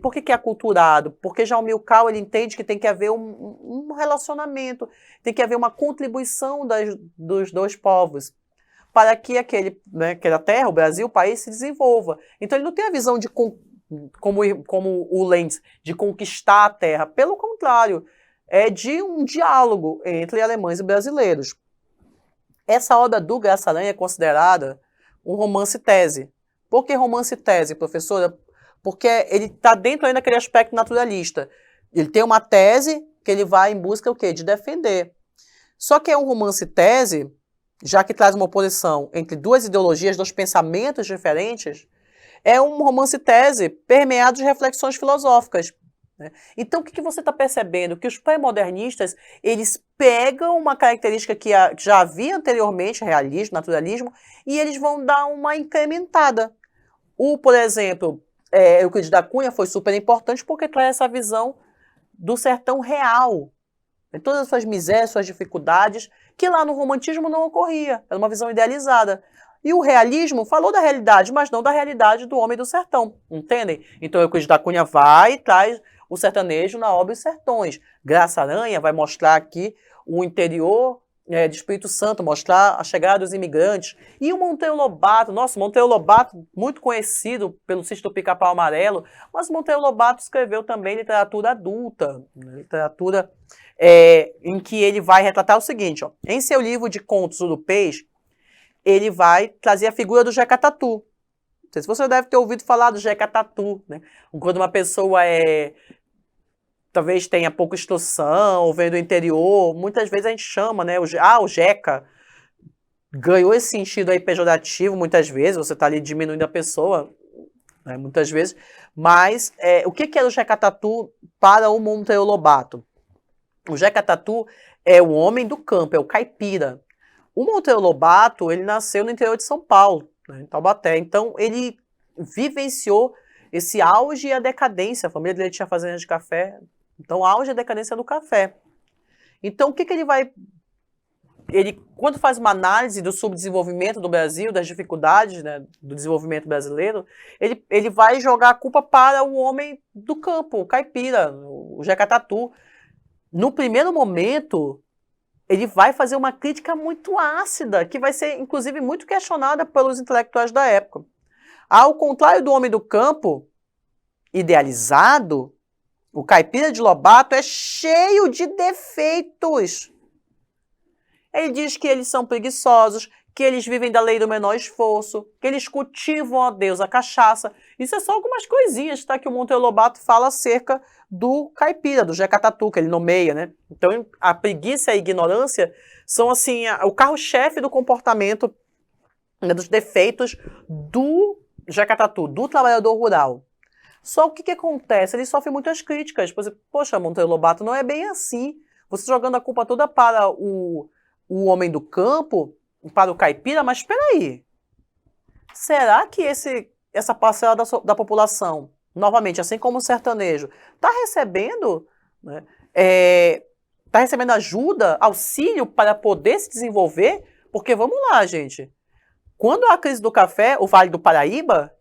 Por que é aculturado? Porque já o Milkau, ele entende que tem que haver um relacionamento, tem que haver uma contribuição dos dois povos para que aquela terra, o Brasil, o país, se desenvolva. Então ele não tem a visão de como o Lentz, de conquistar a terra. Pelo contrário, é de um diálogo entre alemães e brasileiros. Essa obra do Graça Aranha é considerada um romance-tese. Por que romance-tese, professora? Porque ele está dentro aí daquele aspecto naturalista. Ele tem uma tese que ele vai em busca o quê? De defender. Só que é um romance-tese, já que traz uma oposição entre duas ideologias, dois pensamentos diferentes, é um romance-tese permeado de reflexões filosóficas. Então, o que você está percebendo? Que os pré-modernistas, eles pegam uma característica que já havia anteriormente, realismo, naturalismo, e eles vão dar uma incrementada. Por exemplo, Euclides da Cunha foi super importante porque traz essa visão do sertão real, todas as suas misérias, suas dificuldades, que lá no romantismo não ocorria, era uma visão idealizada. E o realismo falou da realidade, mas não da realidade do homem do sertão, entendem? Então Euclides da Cunha vai e traz o sertanejo na obra Os Sertões. Graça Aranha vai mostrar aqui o interior de Espírito Santo, mostrar a chegada dos imigrantes. E o Monteiro Lobato, nossa, Monteiro Lobato, muito conhecido pelo Sítio do Pica-Pau Amarelo, mas Monteiro Lobato escreveu também literatura adulta, literatura em que ele vai retratar o seguinte, ó, em seu livro de contos Urupês, ele vai trazer a figura do Jeca Tatu. sei se você deve ter ouvido falar do Jeca Tatu, né? Quando uma pessoa talvez tenha pouca instrução, ou vem do interior, muitas vezes a gente chama, né? O Jeca. Ganhou esse sentido aí pejorativo, muitas vezes, você está ali diminuindo a pessoa, né, muitas vezes. Mas o que era o Jeca Tatu para o Monteiro Lobato? O Jeca Tatu é o homem do campo, é o caipira. O Monteiro Lobato, ele nasceu no interior de São Paulo, né, em Taubaté. Então, ele vivenciou esse auge e a decadência. A família dele tinha fazenda de café. Então, auge e a decadência do café. Então, o que ele vai... Ele, quando faz uma análise do subdesenvolvimento do Brasil, das dificuldades, né, do desenvolvimento brasileiro, ele vai jogar a culpa para o homem do campo, o caipira, o Jeca Tatu. No primeiro momento, ele vai fazer uma crítica muito ácida, que vai ser, inclusive, muito questionada pelos intelectuais da época. Ao contrário do homem do campo, idealizado, o caipira de Lobato é cheio de defeitos. Ele diz que eles são preguiçosos, que eles vivem da lei do menor esforço, que eles cultivam a Deus a cachaça. Isso é só algumas coisinhas, tá? Que o Monteiro Lobato fala acerca do caipira, do Jeca Tatu, que ele nomeia, né? Então, a preguiça e a ignorância são, assim, o carro-chefe do comportamento, né, dos defeitos do Jeca Tatu, do trabalhador rural. Só o que acontece? Ele sofre muitas críticas. Por exemplo, poxa, Monteiro Lobato, não é bem assim. Você jogando a culpa toda para o homem do campo, para o caipira, mas espera aí. Será que essa parcela da população, novamente, assim como o sertanejo, está recebendo, né, tá recebendo ajuda, auxílio para poder se desenvolver? Porque vamos lá, gente. Quando a crise do café, o Vale do Paraíba,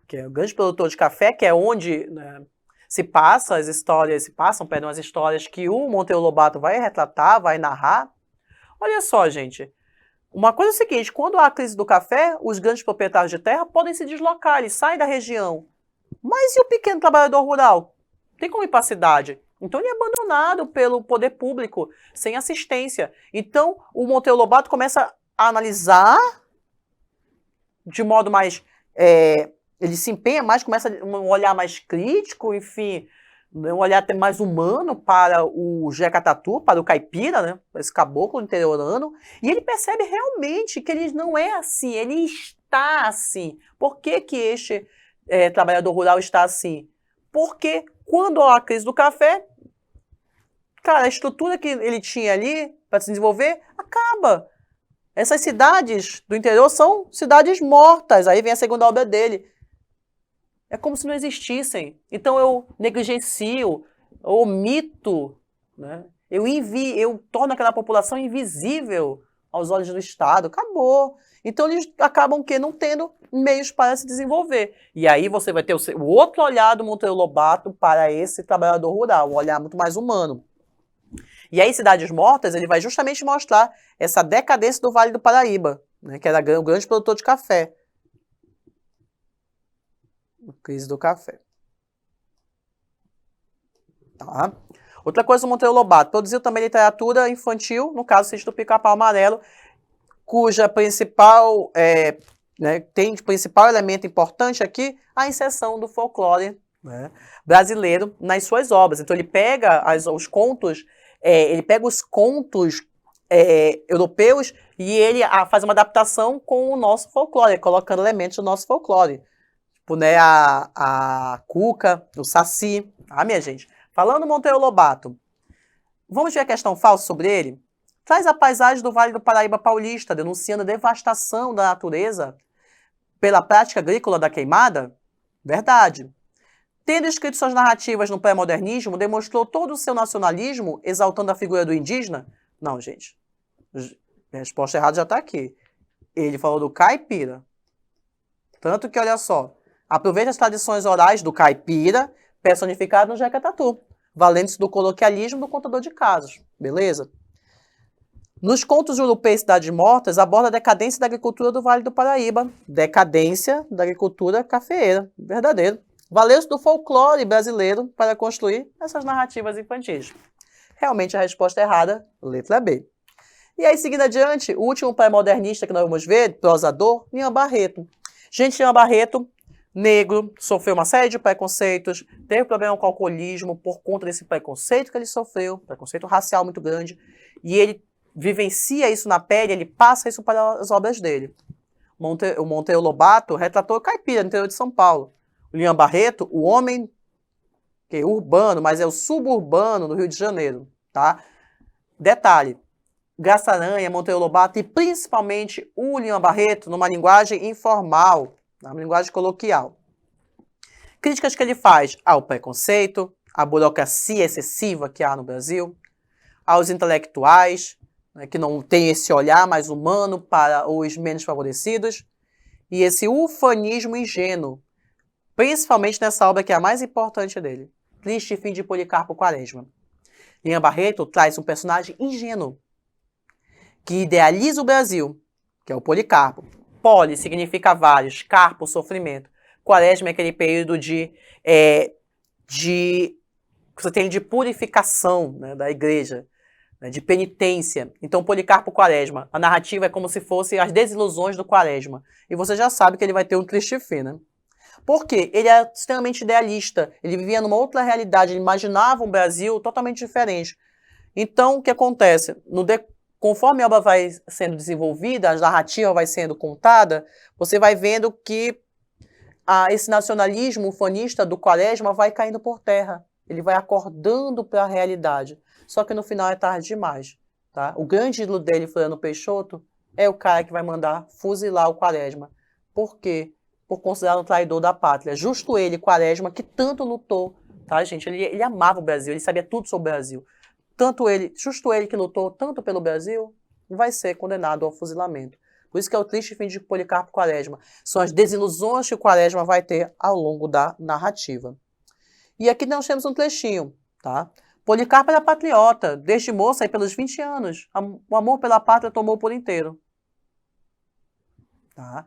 que é o grande produtor de café, que é onde, né, se passam as histórias que o Monteiro Lobato vai retratar, vai narrar. Olha só, gente. Uma coisa é o seguinte, quando há a crise do café, os grandes proprietários de terra podem se deslocar, eles saem da região. Mas e o pequeno trabalhador rural? Tem como ir para a cidade? Então ele é abandonado pelo poder público, sem assistência. Então o Monteiro Lobato começa a analisar de modo mais... ele se empenha mais, começa um olhar mais crítico, enfim... um olhar até mais humano para o Jeca Tatu, para o caipira, né? Esse caboclo interiorano, e ele percebe realmente que ele não é assim, ele está assim. Por que este trabalhador rural está assim? Porque quando há a crise do café, cara, a estrutura que ele tinha ali para se desenvolver acaba. Essas cidades do interior são cidades mortas, aí vem a segunda obra dele. É como se não existissem. Então eu negligencio, eu omito, né? Eu torno aquela população invisível aos olhos do Estado. Acabou. Então eles acabam não tendo meios para se desenvolver. E aí você vai ter o outro olhar do Monteiro Lobato para esse trabalhador rural, um olhar muito mais humano. E aí, Cidades Mortas, ele vai justamente mostrar essa decadência do Vale do Paraíba, né, que era o grande produtor de café. Crise do café. Tá. Outra coisa do Monteiro Lobato, produziu também literatura infantil, no caso, Sítio do Pica-Pau Amarelo, cuja principal, tem de principal elemento importante aqui a inserção do folclore, né, brasileiro nas suas obras. Então ele pega os contos, europeus e ele faz uma adaptação com o nosso folclore, colocando elementos do nosso folclore. Tipo, né, a cuca, o saci. Minha gente. Falando Monteiro Lobato, vamos ver a questão falsa sobre ele? Traz a paisagem do Vale do Paraíba Paulista, denunciando a devastação da natureza pela prática agrícola da queimada? Verdade. Tendo escrito suas narrativas no pré-modernismo, demonstrou todo o seu nacionalismo, exaltando a figura do indígena? Não, gente. A resposta errada já está aqui. Ele falou do caipira. Tanto que, olha só, aproveita as tradições orais do caipira, personificado no Jeca Tatu, valendo-se do coloquialismo do contador de casos. Beleza? Nos contos europeus Cidades Mortas, aborda a decadência da agricultura do Vale do Paraíba. Decadência da agricultura cafeeira. Verdadeiro. Valeu-se do folclore brasileiro para construir essas narrativas infantis. Realmente a resposta errada, letra B. E aí, seguindo adiante, o último pré-modernista que nós vamos ver, prosador, Lima Barreto. Gente, Lima Barreto negro, sofreu uma série de preconceitos, teve problema com o alcoolismo por conta desse preconceito que ele sofreu, preconceito racial muito grande, e ele vivencia isso na pele, ele passa isso para as obras dele. O Monteiro Lobato retratou o caipira no interior de São Paulo. O Lima Barreto, o homem que é urbano, mas é o suburbano do Rio de Janeiro, tá? Detalhe, Graça Aranha, Monteiro Lobato e principalmente o Lima Barreto numa linguagem informal, numa linguagem coloquial. Críticas que ele faz ao preconceito, à burocracia excessiva que há no Brasil, aos intelectuais, né, que não têm esse olhar mais humano para os menos favorecidos, e esse ufanismo ingênuo, principalmente nessa obra que é a mais importante dele, Triste Fim de Policarpo Quaresma. Lima Barreto traz um personagem ingênuo, que idealiza o Brasil, que é o Policarpo. Poli significa vários, carpo, sofrimento. Quaresma é aquele período que você tem de purificação, né, da igreja, né, de penitência. Então, Policarpo Quaresma, a narrativa é como se fossem as desilusões do Quaresma. E você já sabe que ele vai ter um triste fim, né? Por quê? Ele é extremamente idealista. Ele vivia numa outra realidade, ele imaginava um Brasil totalmente diferente. Então, o que acontece? Conforme a obra vai sendo desenvolvida, a narrativa vai sendo contada, você vai vendo que esse nacionalismo ufanista do Quaresma vai caindo por terra. Ele vai acordando para a realidade. Só que no final é tarde demais. Tá? O grande ídolo dele, Floriano Peixoto, é o cara que vai mandar fuzilar o Quaresma. Por quê? Por considerar um traidor da pátria. Justo ele, Quaresma, que tanto lutou. Tá, gente? Ele amava o Brasil, ele sabia tudo sobre o Brasil. Justo ele que lutou tanto pelo Brasil, vai ser condenado ao fuzilamento. Por isso que é o triste fim de Policarpo Quaresma. São as desilusões que o Quaresma vai ter ao longo da narrativa. E aqui nós temos um trechinho, tá? Policarpo era patriota, desde moço aí pelos 20 anos. O amor pela pátria tomou por inteiro. Tá?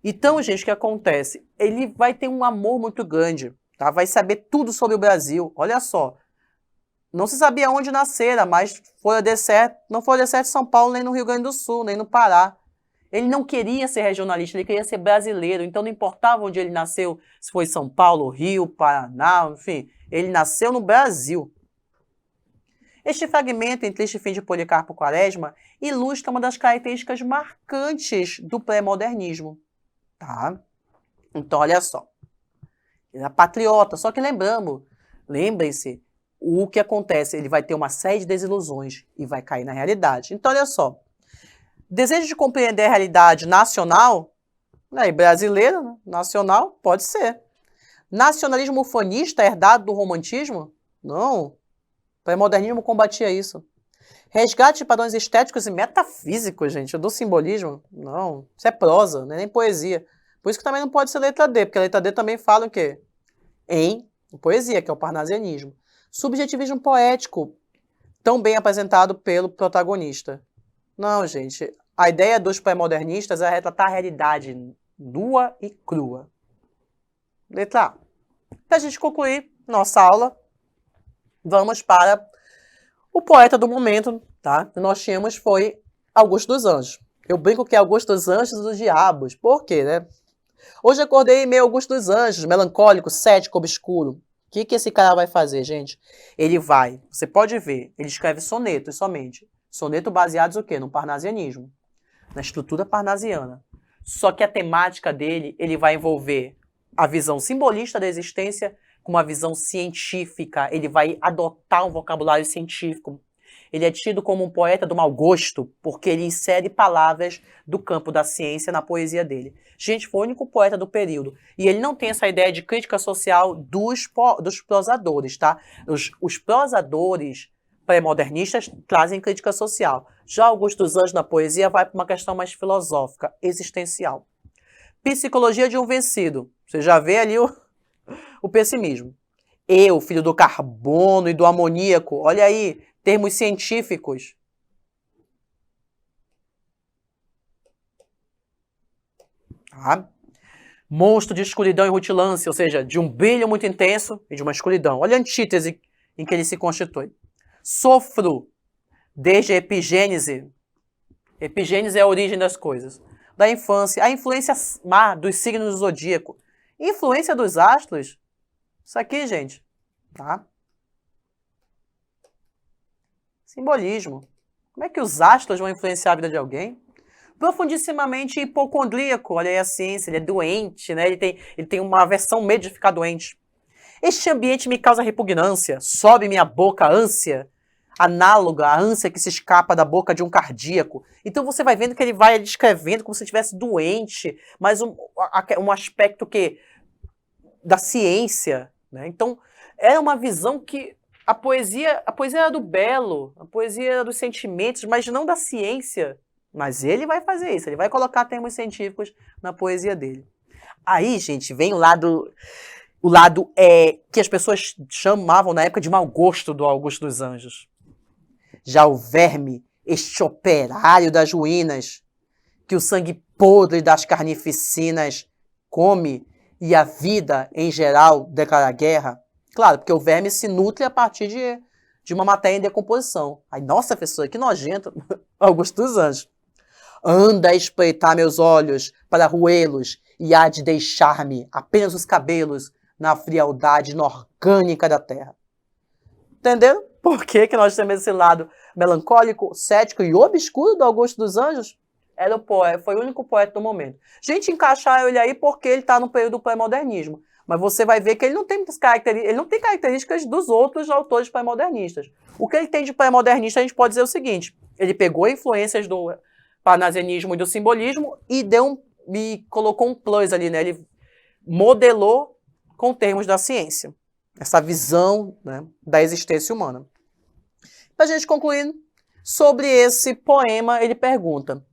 Então, gente, o que acontece? Ele vai ter um amor muito grande, tá? Vai saber tudo sobre o Brasil. Olha só. Não se sabia onde nascera, mas não foi deserto em São Paulo, nem no Rio Grande do Sul, nem no Pará. Ele não queria ser regionalista, ele queria ser brasileiro. Então não importava onde ele nasceu, se foi São Paulo, Rio, Paraná, enfim. Ele nasceu no Brasil. Este fragmento em Triste Fim de Policarpo Quaresma ilustra uma das características marcantes do pré-modernismo. Tá? Então olha só. Ele era patriota, só que lembrem-se, o que acontece? Ele vai ter uma série de desilusões e vai cair na realidade. Então, olha só. Desejo de compreender a realidade nacional, né, brasileira, né, nacional, pode ser. Nacionalismo ufanista herdado do romantismo? Não. O pré-modernismo combatia isso. Resgate de padrões estéticos e metafísicos, gente, do simbolismo? Não. Isso é prosa, não é nem poesia. Por isso que também não pode ser letra D, porque a letra D também fala o quê? Em poesia, que é o parnasianismo. Subjetivismo poético, tão bem apresentado pelo protagonista. Não, gente. A ideia dos pré-modernistas é retratar a realidade nua e crua. Letra A. Para a gente concluir nossa aula, vamos para o poeta do momento, tá? Que nós tínhamos foi Augusto dos Anjos. Eu brinco que é Augusto dos Anjos dos diabos. Por quê, né? Hoje acordei meio Augusto dos Anjos, melancólico, cético, obscuro. O que esse cara vai fazer, gente? Você pode ver, ele escreve sonetos somente. Soneto baseados no quê? No parnasianismo. Na estrutura parnasiana. Só que a temática dele, ele vai envolver a visão simbolista da existência com uma visão científica. Ele vai adotar um vocabulário científico. Ele é tido como um poeta do mau gosto, porque ele insere palavras do campo da ciência na poesia dele. Gente, foi o único poeta do período. E ele não tem essa ideia de crítica social dos prosadores, tá? Os prosadores pré-modernistas trazem crítica social. Já Augusto dos Anjos na poesia vai para uma questão mais filosófica, existencial. Psicologia de um vencido. Você já vê ali o pessimismo. Eu, filho do carbono e do amoníaco, olha aí, termos científicos. Tá? Monstro de escuridão e rutilância, ou seja, de um brilho muito intenso e de uma escuridão. Olha a antítese em que ele se constitui. Sofro desde a epigênese. Epigênese é a origem das coisas. Da infância, a influência má dos signos do zodíaco. Influência dos astros. Isso aqui, gente, tá? Simbolismo. Como é que os astros vão influenciar a vida de alguém? Profundissimamente hipocondríaco. Olha aí a ciência, ele é doente, né? Ele tem uma aversão, medo de ficar doente. Este ambiente me causa repugnância, sobe minha boca ânsia, análoga à ânsia que se escapa da boca de um cardíaco. Então você vai vendo que ele vai descrevendo como se estivesse doente, mas um aspecto da ciência, né? Então é uma visão que a poesia era do belo, a poesia era dos sentimentos, mas não da ciência. Mas ele vai fazer isso, ele vai colocar termos científicos na poesia dele. Aí, gente, vem o lado que as pessoas chamavam na época de mau gosto do Augusto dos Anjos. Já o verme, este operário das ruínas, que o sangue podre das carnificinas come e a vida, em geral, declara guerra. Claro, porque o verme se nutre a partir de uma matéria em decomposição. Aí, nossa, professor, que nojento, Augusto dos Anjos. Anda a espreitar meus olhos para roê-los e há de deixar-me apenas os cabelos na frialdade inorgânica da terra. Entenderam por que nós temos esse lado melancólico, cético e obscuro do Augusto dos Anjos? Era o poeta, foi o único poeta do momento. Gente, encaixaram ele aí porque ele está no período do pré-modernismo. Mas você vai ver que ele não tem muitas características, ele não tem características dos outros autores pré-modernistas. O que ele tem de pré-modernista, a gente pode dizer o seguinte: ele pegou influências do parnasianismo e do simbolismo e colocou um plus ali, né? Ele modelou com termos da ciência, essa visão, né, da existência humana. Para a gente concluir, sobre esse poema, ele pergunta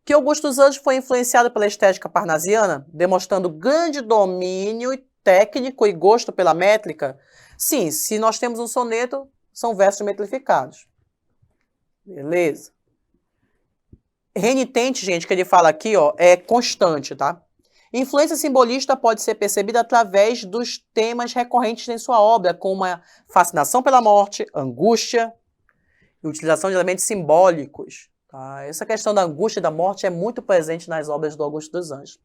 que Augusto dos Anjos foi influenciado pela estética parnasiana, demonstrando grande domínio técnico e gosto pela métrica. Sim, se nós temos um soneto, são versos metrificados. Beleza. Renitente, gente, que ele fala aqui, ó, é constante, tá? Influência simbolista pode ser percebida através dos temas recorrentes em sua obra, como a fascinação pela morte, angústia e utilização de elementos simbólicos. Tá? Essa questão da angústia e da morte é muito presente nas obras do Augusto dos Anjos.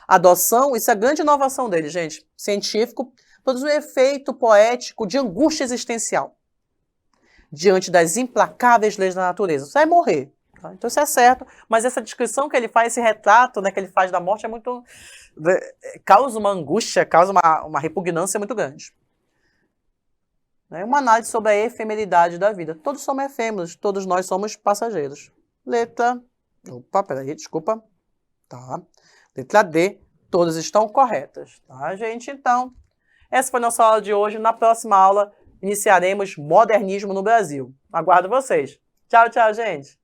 Adoção, isso é a grande inovação dele, gente. Científico, produz um efeito poético de angústia existencial diante das implacáveis leis da natureza. Você vai morrer. Tá? Então isso é certo, mas essa descrição que ele faz, esse retrato, né, que ele faz da morte é muito... causa uma angústia, causa uma repugnância muito grande. É uma análise sobre a efemeridade da vida. Todos somos efêmeros, todos nós somos passageiros. Letra... Opa, peraí, desculpa. Tá. Letra D, todas estão corretas. Tá, gente? Então, essa foi a nossa aula de hoje. Na próxima aula, iniciaremos modernismo no Brasil. Aguardo vocês. Tchau, tchau, gente!